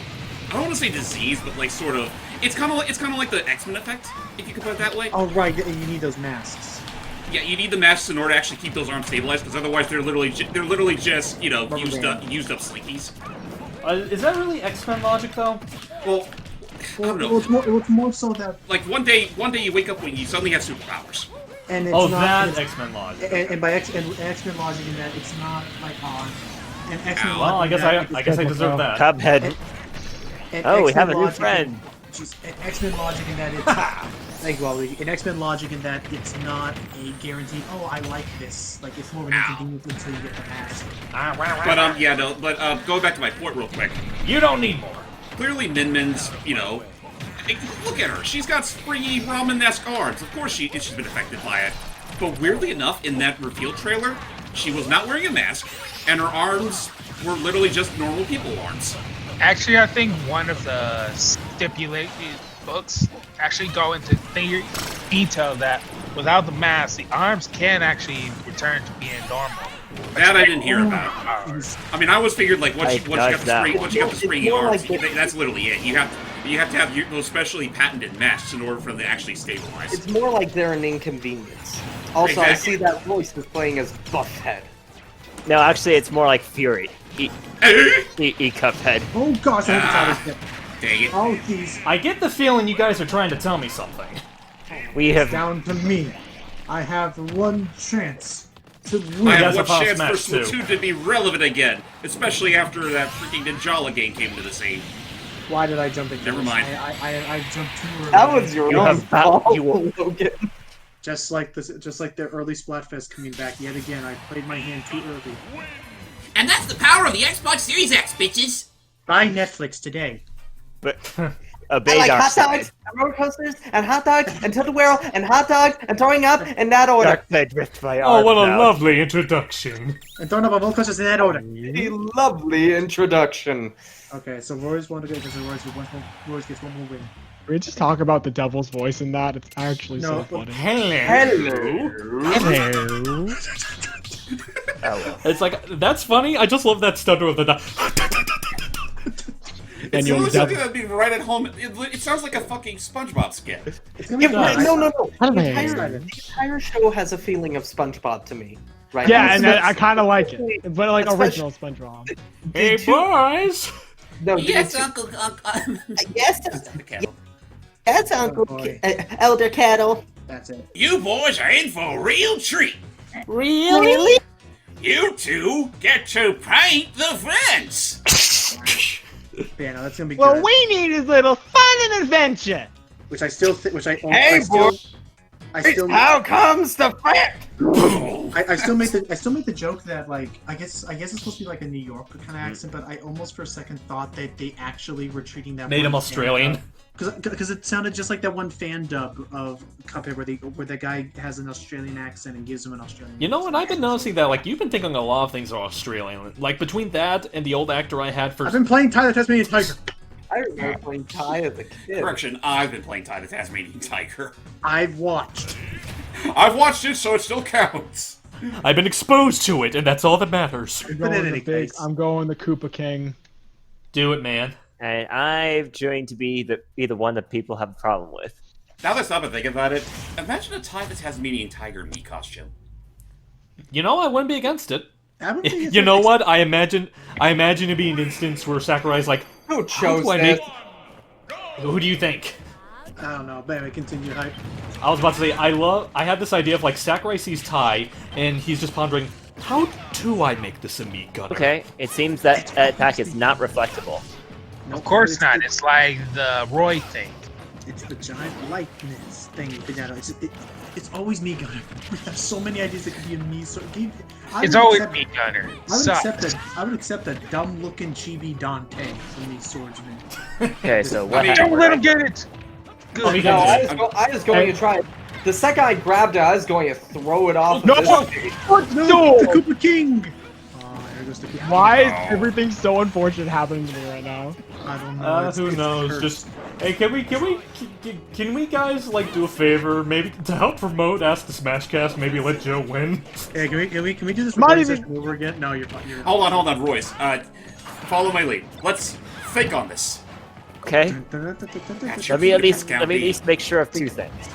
I don't want to say disease, but like sort of, it's kind of like the X-Men effect, if you can put it that way. Oh right, you need those masks. Yeah, you need the masks in order to actually keep those arms stabilized, because otherwise they're literally just used up slinkies. Is that really X-Men logic, though? Well, I don't know. It's more so that, Like one day you wake up when you suddenly have superpowers. and it's Oh, not, that X-Men logic. and by X-Men logic in that it's not like on. And X-Men Ow. Well, I logic guess in that I guess I deserve that. Cubhead. and Oh, we X-Men have a new logic friend. X-Men logic in that it's like in X-Men logic in that it's not a guaranteed. Oh, I like this. Like it's more of an inconvenience until you get the mask. But going back to my point real quick. You don't need more. Clearly, Min Min's, look at her. She's got springy ramen-esque arms. Of course she's been affected by it. But weirdly enough, in that reveal trailer, she was not wearing a mask, and her arms were literally just normal people arms. Actually, I think one of the stipulated books actually go into detail that without the mask, the arms can actually return to being normal. That I didn't hear about. I mean, I always figured like once you got the springy arms, that's literally it. You have to have those specially patented masks in order for them to actually stabilize. It's more like they're an inconvenience. Also, I see that voice is playing as Buffhead. No, actually, it's more like Fury. E Cuphead. Oh gosh, I hope it's Dang it. Oh jeez. I get the feeling you guys are trying to tell me something. We have. Down to me. I have one chance to win. I guess have if one I'll chance for smash too. Splatoon to be relevant again, especially after that freaking Ninjala game came into the scene. Why did I jump in? Never mind. I jumped too early. That was your own fault, Logan. Just like the early Splatfest coming back yet again. I played my hand too early. And that's the power of the Xbox Series X, bitches! Buy Netflix today. But I like hot dogs, and roller coasters, and hot dogs, and tilt-a-whirl, and hot dogs, and throwing up in that order. Dark Side Rift by Oh, what a now. lovely introduction. And throwing up on roller coasters in that order. A lovely introduction. Okay, so Roy's one to go because Roy's gets one more win. We just talk about the devil's voice in that. It's actually so funny. Hello. Hello. Oh, well. It's like, that's funny. I just love that stutter of the. It's really something that'd be right at home. It sounds like a fucking SpongeBob skit. Yeah, no. The Hello. entire show has a feeling of SpongeBob to me. Right? Yeah, and I kind of like it, but like original SpongeBob. Hey, boys! No, Yes, Uncle. Yes, Uncle Elder Cattle. That's it. You boys are in for a real treat. Really? You two get to paint the fence. Yeah, no, that's gonna be What good. we need is a little fun and adventure. Which I still think. Which I. Hey, I still, How comes the fact? I still make the joke that like I guess it's supposed to be like a New Yorker kind of accent, but I almost for a second thought that they actually were treating that Made him Australian. Because it sounded just like that one fan dub of Cuphead where the guy has an Australian accent and gives him an Australian. You know what? I've been noticing that like you've been thinking a lot of things are Australian. Like between that and the old actor I had for. I've been playing Ty the Tasmanian Tiger. I remember playing Ty as a kid. Correction, I've been playing Ty the Tasmanian Tiger. I've watched. I've watched it, so it still counts. I've been exposed to it, and that's all that matters. I'm going the Koopa King. Do it, man. And I'm going to be the one that people have a problem with. Now that I stop and think about it, imagine a Ty the Tasmanian Tiger me costume. You know, I wouldn't be against it. You You know what? I imagine it'd be an instance where Sakurai's like, Who "How chose do I this? Who do you think?" I don't know, but anyway, continue hype. I was about to say, I had this idea of like Sakurai sees Tai, and he's just pondering, how do I make this a meat gunner? Okay, it seems that attack is not reflectable. Of course not. It's like the Roy thing. It's the giant lightness thing. It's always me gunner. We have so many ideas that could be a me. So It's always me gunner. I would accept a dumb-looking chibi Dante from these swordsmen. Okay, so what Don't happened? let him get it. No, I was going to try it. The second I grabbed it, I was going to throw it off. No! Of this No, the Koopa King! Oh, there goes the Koopa King. Why is everything so unfortunate happening to me right now? I don't know. Who knows? Just hey, can we guys like do a favor? Maybe to help promote Ask the Smashcast, maybe let Joe win. Hey, can we do this Not recording even- session over again? No, you're fine. Hold on, Royce. Follow my lead. Let's think on this. Okay. Let me at least make sure of two things.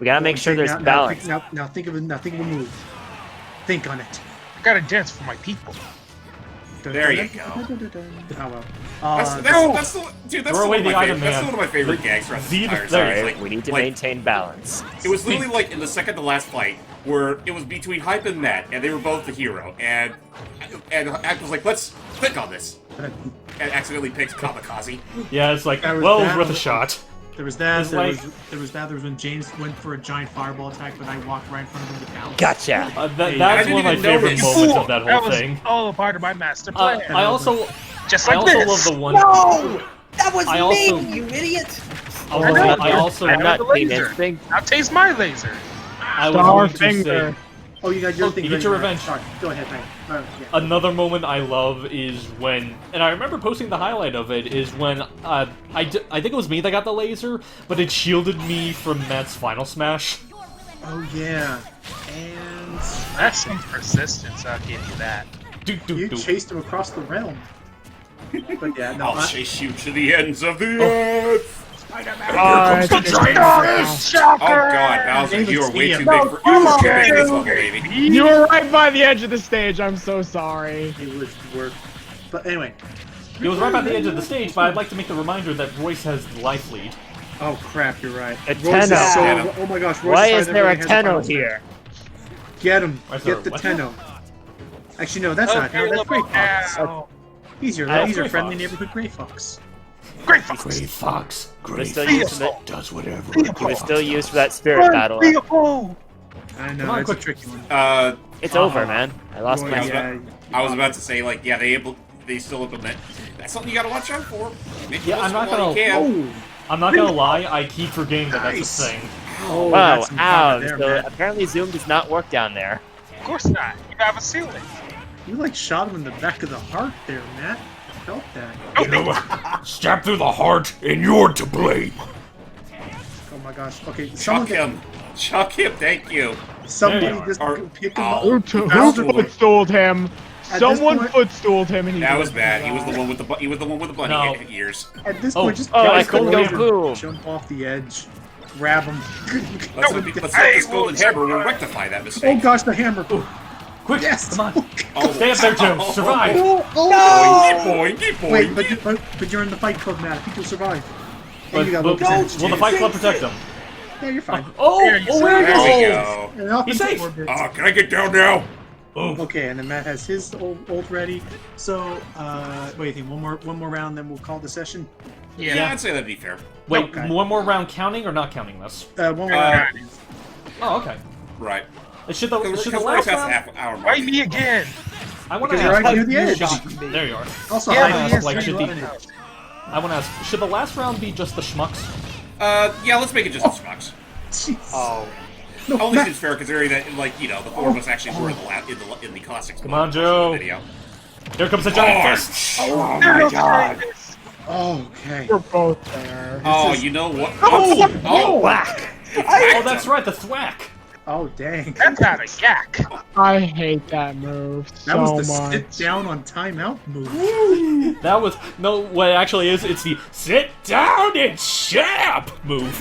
We gotta make sure there's balance. Now think of a move. Think on it. I gotta dance for my people. There you go. Oh well. Dude, that's Throw away the item, That's man. one of my favorite gags throughout the entire there. series. Alright, we need to maintain balance. It was literally like in the second to last fight where it was between Hype and Matt, and they were both the hero, and Act was like, let's think on this, and accidentally picked Kamikaze. Yeah, it's like, That was well, it was that. worth a shot. There was that. It's There like- was when James went for a giant fireball attack, but I walked right in front of him to pounce. Gotcha. That's one of my favorite moments of that whole was thing. all a part of my master plan. I also Just I like also this. love the one. No! That was I also- me, you idiot! I also I'm not the being laser. anything. Now taste my laser. I was Star going to finger. say Oh, you got your thing. you get ready your now. revenge. Sorry. Go ahead, man. Yeah. another moment I love is when, and I remember posting the highlight of it, is when I think it was me that got the laser, but it shielded me from Matt's final smash. Oh yeah. And That's some persistence. I'll give you that. you chased him across the realm. But yeah, no. I'll chase you to the ends of the earth. Oh God, Bowser, you are way too big No, for come on, this dude. level, baby. You were right by the edge of the stage. I'm so sorry. It was worth. But anyway. It was right by the edge of the stage, but I'd like to make the reminder that Royce has the life lead. Oh crap, you're right. A Royce is Tenno. oh my gosh, Royce Why is is there a has Tenno final here? Get him. Why is there Get a the what? Tenno. Actually, no, that's not. No, that's Gray Fox. He's your Gray friendly Fox. neighborhood Gray Fox. Great Fox. Gray Fox. He Gray was still Fox used for that. does whatever. He was still used for that spirit battle. I know, Come on, it's quick. a tricky one. It's over, man. I lost Roy, my. yeah. I was about to say, like, yeah, they still implement. That's something you gotta watch out for. Make the Yeah, most I'm not of it while gonna- you can. I'm not gonna lie, I keep forgetting that Nice. that's a thing. Oh, Wow, that's some ow. karma there, So man. apparently Zoom does not work down there. Of course not. You have a ceiling. You like shot him in the back of the heart there, Matt. I felt that. You know what? Stab through the heart, and you're to blame. Oh my gosh. Okay, Chuck him. Chuck him. Thank you. Somebody There you just are. pick him up. Who footstooled him? At Someone this point- footstooled him, and he That was didn't bad. He die. was the one with the he was the one with the bunny No. ears. At this Oh, point, just oh, grab I his couldn't laser, go boom. jump off the edge, grab him. Let's let this golden hammer will rectify that Oh mistake. gosh, the hammer! Quick, Yes! come on. Oh, Stay up there, Joe. Survive. Wait, but you're in the fight club, Matt. I think you'll survive. And you got Will low percentage the chance. Fight Club protect him? Yeah, you're fine. Oh, There you where There we is go. And off He's into safe. orbit. Can I get down now? Okay, and then Matt has his ult ready. So, what do you think? One more round, then we'll call the session. Yeah, I'd say that'd be fair. Wait, Okay. one more round counting or not counting this? One more round. Oh, okay. Right. Should the Because last race has round... half hour mark. Fight me again! I want to Because you're ask... right near the edge. There you are. Also, Yeah, I but wanna he ask, has like, three should the... buttons. I want to ask, should the last round be just the schmucks? Yeah, let's make it just the Schmucks. Oh. Only seems fair considering that, like, you know, the four of us actually were in the classics. Come on, Joe. Video. Here comes the giant fist. Oh my god. Okay. We're both there. Oh, you know what? Oh, whack. Oh, that's right, the thwack. Oh, dang. That's not a yak. I hate that move That so was the much. sit down on timeout move. That was... No, what it actually is, it's the sit down and shut up move.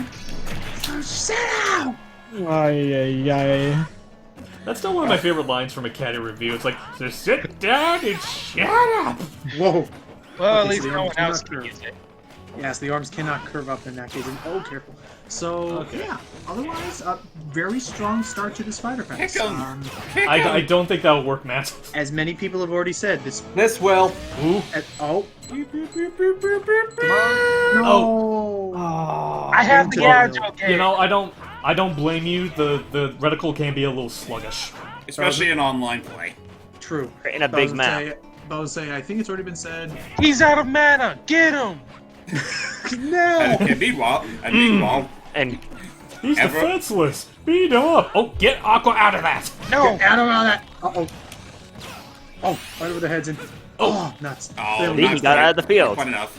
Sit down! Ay, ay, ay. That's still one of my favorite lines from a Caddy review. It's like, so sit down and shut up. Whoa. Well, at Okay, least so the no arms one cannot else can curve. use it. Yes, the arms cannot curve up in that case. And, oh, careful. So, yeah. Otherwise, very strong start to this fighter pass. Kick 'em. I don't think that'll work, Matt. As many people have already said, this... This will. Ooh. Oh. Oh. No. I have the gadget, okay. You know, I don't blame you. The reticle can be a little sluggish. Especially in online play. True. In a big map. Say, I think it's already been said. He's out of mana! Get him! No! And meanwhile, And He's defenseless. Beat him up. Oh, get Aqua out of that. No! Get out of that! Uh-oh. Oh, right over the heads in. Oh, nuts. Oh, he got out of the field. Quite enough.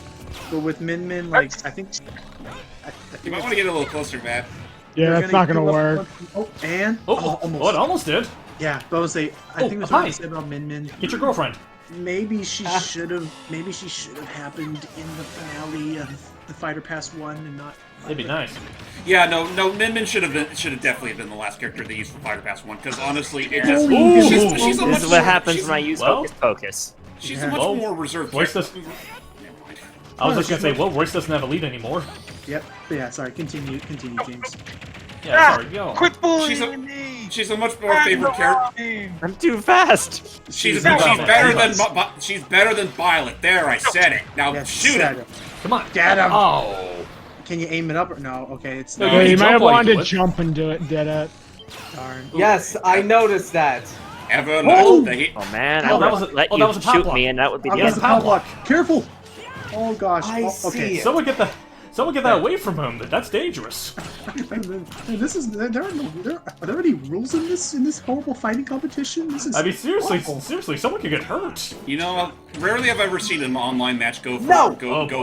But with Min, like, I think... You might want to get a little closer, Matt. Yeah, that's not gonna work. Oh, and... Oh, almost. Oh, it almost did. Yeah, but I would say, I think that's what I said about Min. Get your girlfriend. Maybe she should have happened in the finale of the Fighter Pass 1 and not... That'd be nice. Yeah, no, Min should have definitely been the last character they used for Fighter Pass 1, because honestly, it just... Ooh. She's a this much is what more- happens she's- when I use well, Hocus Pocus. She's a much more reserved Royce character. does- I was just gonna say, well, Royce doesn't have a lead anymore. Yep. Yeah, sorry. Continue, James. Yeah, sorry, go. Quit bullying me! She's a much more favorite character. I'm too fast. She's not better bad. than she's better than Violet. There, I said it. Now Yes, shoot said it. Come on. Get him! Oh. Can you aim it up or no? Okay, it's No, not. you Yeah, can you might jump have while you wanted do to it. jump and did it. Darn. Yes, I noticed that. Ever Oh! the heat. Oh man, Oh, I that would was a- let oh, you that was a pop shoot block. me, and that would be the I've end. got the power block. Careful! Oh gosh. I Oh, see okay. it. Someone get that away from him. That's dangerous. This is are there any rules in this horrible fighting competition? This is. I mean, seriously, awful. someone could get hurt. You know, rarely have I ever seen an online match go No! below the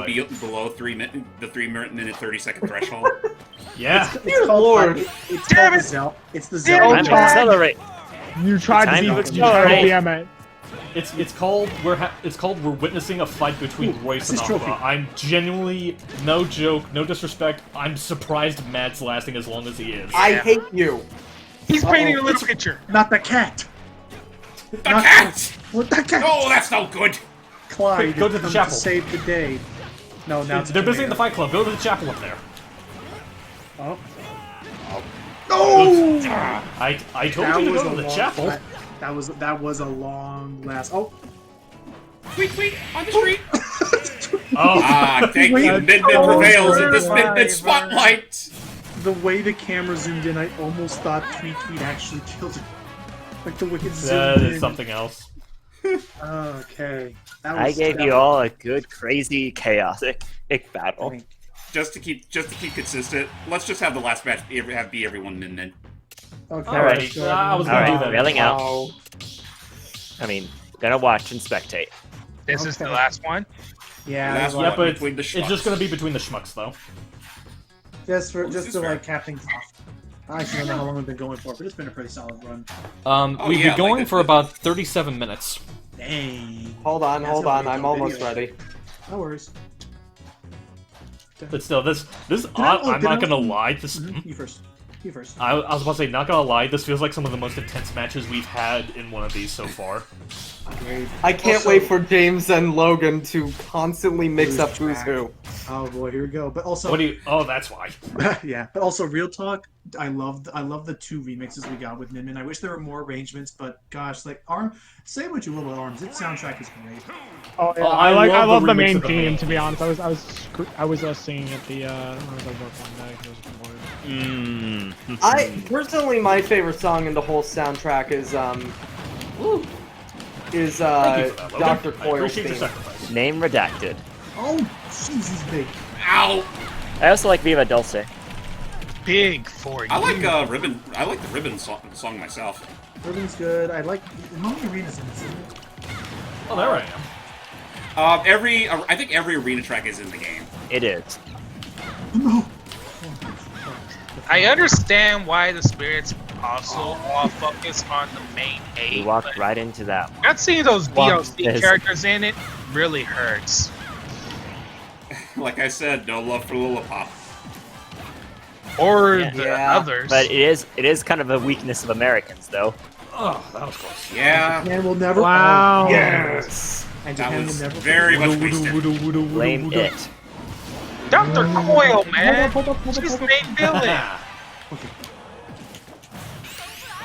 3-minute 30-second threshold. Yeah. It's called Lord. It's Damn called it. the Zelda. It's the Damn Zelda. Time to God. accelerate. You tried Time to to accelerate. BM it. It's called we're witnessing a fight between Royce and assist trophy. Aqua. I'm genuinely, no joke, no disrespect. I'm surprised Matt's lasting as long as he is. I hate you. He's painting a little picture. Not the cat. The cat! What the cat? Oh, that's no good. Clyde, Quick, go to the come chapel. save the day. No, now it's a They're busy in the tomato. Fight Club. Go to the chapel up there. Oh. No! I told you to go to the chapel. That was a long last. Oh. Tweet, on the street. Oh. Ah, thank Wait, you. oh, Min prevails in this right, Min spotlight. The way the camera zoomed in, I almost thought Tweet actually killed him. Like the way it zoomed That in. is something else. Okay. That I was- gave you all a good, crazy, chaotic battle. Just to keep consistent, let's just have the last match be everyone Min. Okay. Alright, I was gonna Alright, do that. railing out. I mean, gonna watch and spectate. This is the Okay. last one. Yeah. Last well, one. Yeah, but Between the it's just schmucks. gonna be between the schmucks, though. just is to fair. like cap things off. I actually don't know how long we've been going for, but it's been a pretty solid run. Oh, We've yeah, been going like for about 37 minutes. Dang. Hold on, That's hold gonna on. be a I'm fun almost video. ready. No worries. But still, this I- I'm did I- not gonna lie. This You first. You first. I was about to say, not gonna lie. This feels like some of the most intense matches we've had in one of these so far. I can't Also- wait for James and Logan to constantly mix up Who's track. Who. Oh boy, here we go. But also, What do you? Oh, that's why. yeah. But also, real talk. I love the 2 remixes we got with Min Min. I wish there were more arrangements, but gosh, like Arm. Say what you will about Arms, its soundtrack is great. Oh, yeah, Oh, I love the remix main of the theme. main. To be honest, I was singing at the when I was at work one day. It was bored. I personally, my favorite song in the whole soundtrack is Thank you for that, Logan. Dr. I Coyle's appreciate your theme. sacrifice. Name redacted. Oh, jeez, he's big. Ow! I also like Viva Dulce. Big for you. I like Ribbon. I like the Ribbon song myself. Ribbon's good. I like Mommy Arena's in this, isn't it? Oh, there I am. I think every arena track is in the game. It is. No. I understand why the spirits also all focus on the main We 8. walked but right into that one. not seeing those Walked DLC this. characters in it really hurts. Like I said, no love for Lillipop. Or Yeah. the Yeah, others. But it is kind of a weakness of Americans, though. Oh, that was close. Yeah, Japan will never. Wow. Oh, yes. And that Japan was will never. very much wasted. Blame it. Dr. Coyle, man! Hold up. She's the main villain!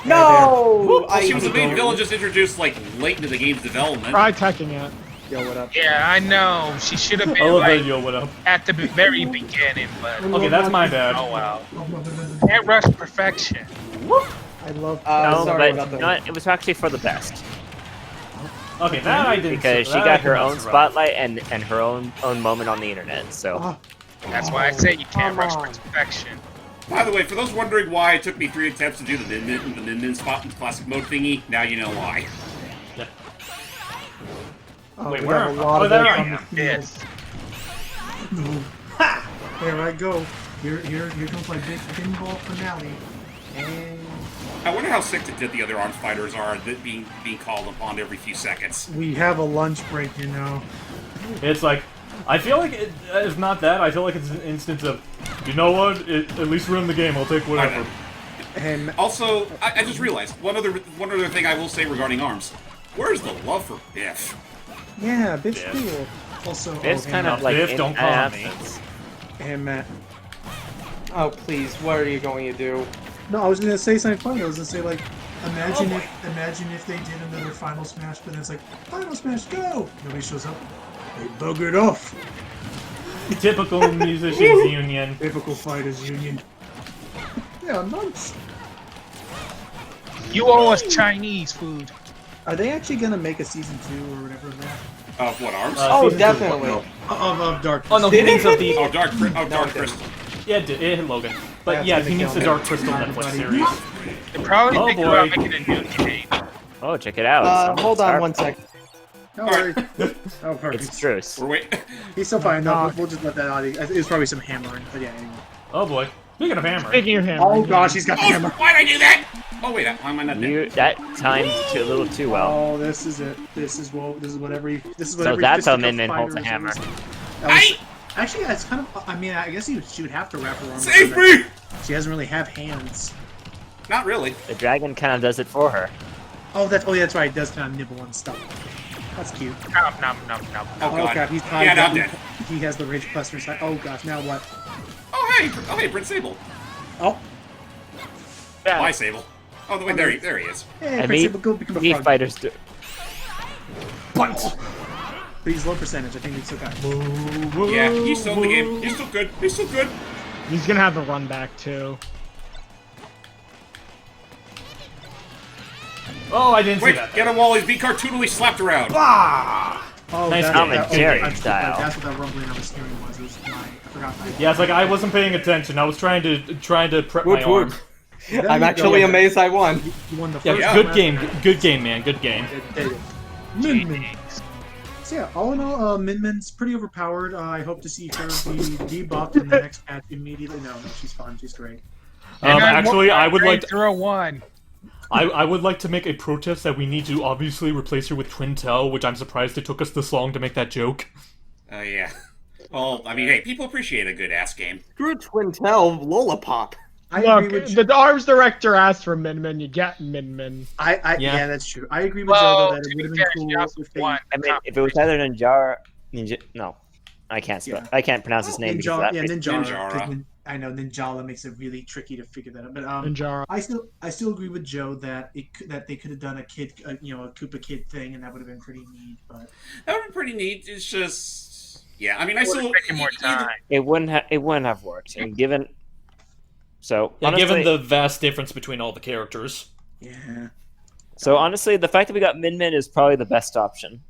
No! She was the main villain just introduced like late into the game's development. Try teching it. Yo, what up? Yeah, I know. She should have I been love that, like yo, what up? at the very beginning, but Okay, that's my bad. oh well. Can't rush perfection. I love. No, sorry but about that. you know what? It was actually for the best. Okay, that I didn't. Because she that I got her cannot own survive. spotlight and her own moment on the internet. So Oh, That's why I say you can't rush on. perfection. By the way, for those wondering why it took me 3 attempts to do the Min Min spot in classic mode thingy, now you know why. oh, Wait, we where got a am lot I? Oh, of there it I on the am. field. Yes. No. There I go. Here comes my big pinball finale. And I wonder how sick the other arms fighters are that being called upon every few seconds. we have a lunch break, you know. It's like, I feel like it's not that. I feel like it's an instance of, you know what? At least we're in the game. I'll take I whatever. know. And Also, I just realized one other thing I will say regarding arms. Where's the love for Biff? yeah, Biff's Yeah. cool. Also, it's kind no, of like Biff, in don't call me. absence. and Matt. Oh, please, what are you going to do? No, I was gonna say something funny. I was gonna say like, imagine if they did another Final Smash, but then it's like Final Smash, go! Nobody shows up. They buggered off. Typical musicians union. Typical fighters union. Yeah, nice. You owe us Chinese food. Are they actually gonna make a season 2 or whatever of that? Of what arms? Oh, Season two. definitely. No. Of Dark. Oh no, he means of the. Oh, Dark No, Crystal. Yeah, it hit Logan. But That's yeah, gonna he means kill the me. Dark Crystal Netflix series. They're probably Oh, thinking boy. about making a new game. Oh, check it out. Someone's Hold on sharp. one sec. No worries. Oh, perfect. It's Truce. We're waiting. He's still fine though. We'll just let that out. It was probably some hammering, but yeah. Anyway. Oh boy. Speaking of hammer. Speaking of him. Oh gosh, he's got the hammer. Why'd I do that? Oh wait, why am I not there? That timed a little too well. Oh, this is it. This is what every. So that's how Min Min holds a hammer. Actually, it's kind of. I mean, I guess she would have to wrap her arms. Save around me! that. She doesn't really have hands. Not really. The dragon kind of does it for her. Oh, that's right. It does kind of nibble and stuff. That's cute. Nom nom nom nom. Oh god. crap, he's Yeah, now I'm dead. He has the rage cluster inside. Oh gosh, now what? Oh hey, Prince Sable. Oh, Why Sable? Oh wait, there he is. hey, And Prince me, Sable, go become a me frog. fighters do. But he's low percentage. I think he's okay. Yeah, he's still in the game. He's still good. He's still good. He's gonna have the run back too. Oh, I didn't see Wait, that. get him while he's being cartoonily slapped around. Oh, Nice that's Tom and that- Jerry I- style. That's what that rumbling I was hearing was. It was I forgot that. Yeah, it's like I wasn't paying attention. I was trying to prep my Woot woot. arm. There I'm you actually go. amazed I won. You won the Yeah, first good round. game, good game, man, good game. Min Min. So yeah, all in all, Min Min's pretty overpowered. I hope to see her be debuffed in the next patch immediately. No, she's fun. She's great. Actually, I would like to, 0-1. I would like to make a protest that we need to obviously replace her with Twintel, which I'm surprised it took us this long to make that joke. Oh yeah. Well, I mean, hey, people appreciate a good ass game. Screw Twintel, Lollipop. I Look, agree with the arms director asked for Min Min. You get Min Min. Yeah, that's true. I agree with Well, Joe though that to it be would have fair, been she cool also if they. won. I mean, if it was either no, I can't spell. Yeah. I can't pronounce his name because of that. Ninjara. 'Cause I know Ninjala makes it really tricky to figure that out. But Ninjara. I still agree with Joe that that they could have done a Koopa Kid thing, and that would have been pretty neat. But That would be pretty neat. It's just, yeah. I mean, I still taking more time. It wouldn't have worked, and given. So Yeah, honestly, given the vast difference between all the characters. Yeah. So honestly, the fact that we got Min Min is probably the best option.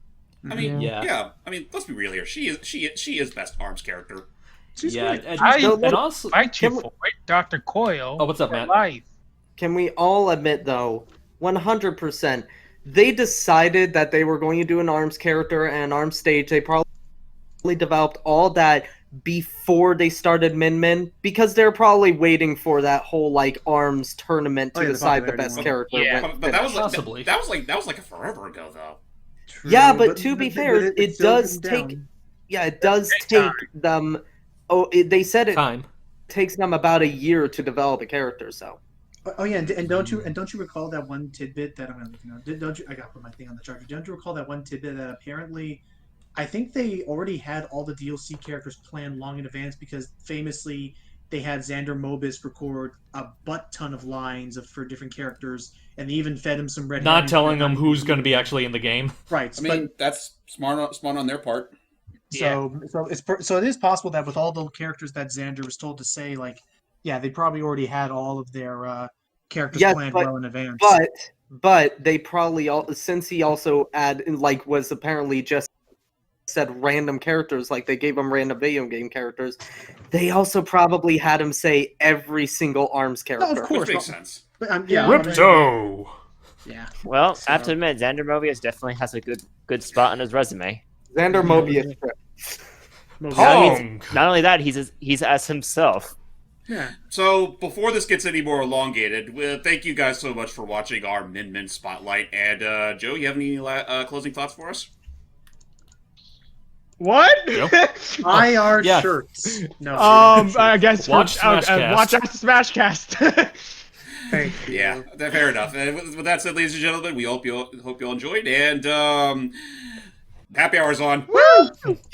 I mean, Yeah. yeah. I mean, let's be real here. She is best arms character. She's Yeah, great. and also, Fight you for it, Dr. Coyle. Oh, what's up, for Matt? life. Can we all admit, though, 100%, they decided that they were going to do an ARMS character and an ARMS stage. They probably developed all that before they started Min Min because they're probably waiting for that whole like ARMS tournament to the decide the popularity best one. character. Yeah. But that was like Possibly. that was like a forever ago though. True, Yeah, but to be fair, it still does comes take. down. Yeah, it does Take take time. them. They said it time. takes them about a year to develop a character. So Oh yeah, and don't you recall that one tidbit that I'm gonna look now? Don't you? I got to put my thing on the charger. Don't you recall that one tidbit that apparently, I think they already had all the DLC characters planned long in advance because famously they had Xander Mobis record a butt ton of lines for different characters, and they even fed him some red. Not herrings telling for them how who's he- going to be actually in the game. right. I mean, that's smart on their part. So it is possible that with all the characters that Xander was told to say, like, yeah, they probably already had all of their characters Yes, planned but- well in advance. but they probably since he also was apparently just said random characters, like they gave him random video game characters. They also probably had him say every single ARMS character. of course. Which makes sense. But, yeah, Ripto! Yeah. Well, I have to admit, Xander Mobius definitely has a good spot on his resume. Xander Mobius. Not only that, he's as himself. Yeah. So, before this gets any more elongated, thank you guys so much for watching our Min Min Spotlight. And, Joe, you have any closing thoughts for us? What? IR Yeah. shirts. No. I guess Watch Smashcast. watch after Smashcast. Thank you. Yeah, fair enough. And with that said, ladies and gentlemen, we hope you all enjoyed. And, happy hour's on.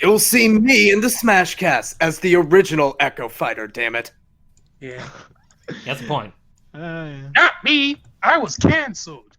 You'll see me in the Smashcast as the original Echo Fighter. Damn it. Yeah. That's the point. Not me. I was canceled.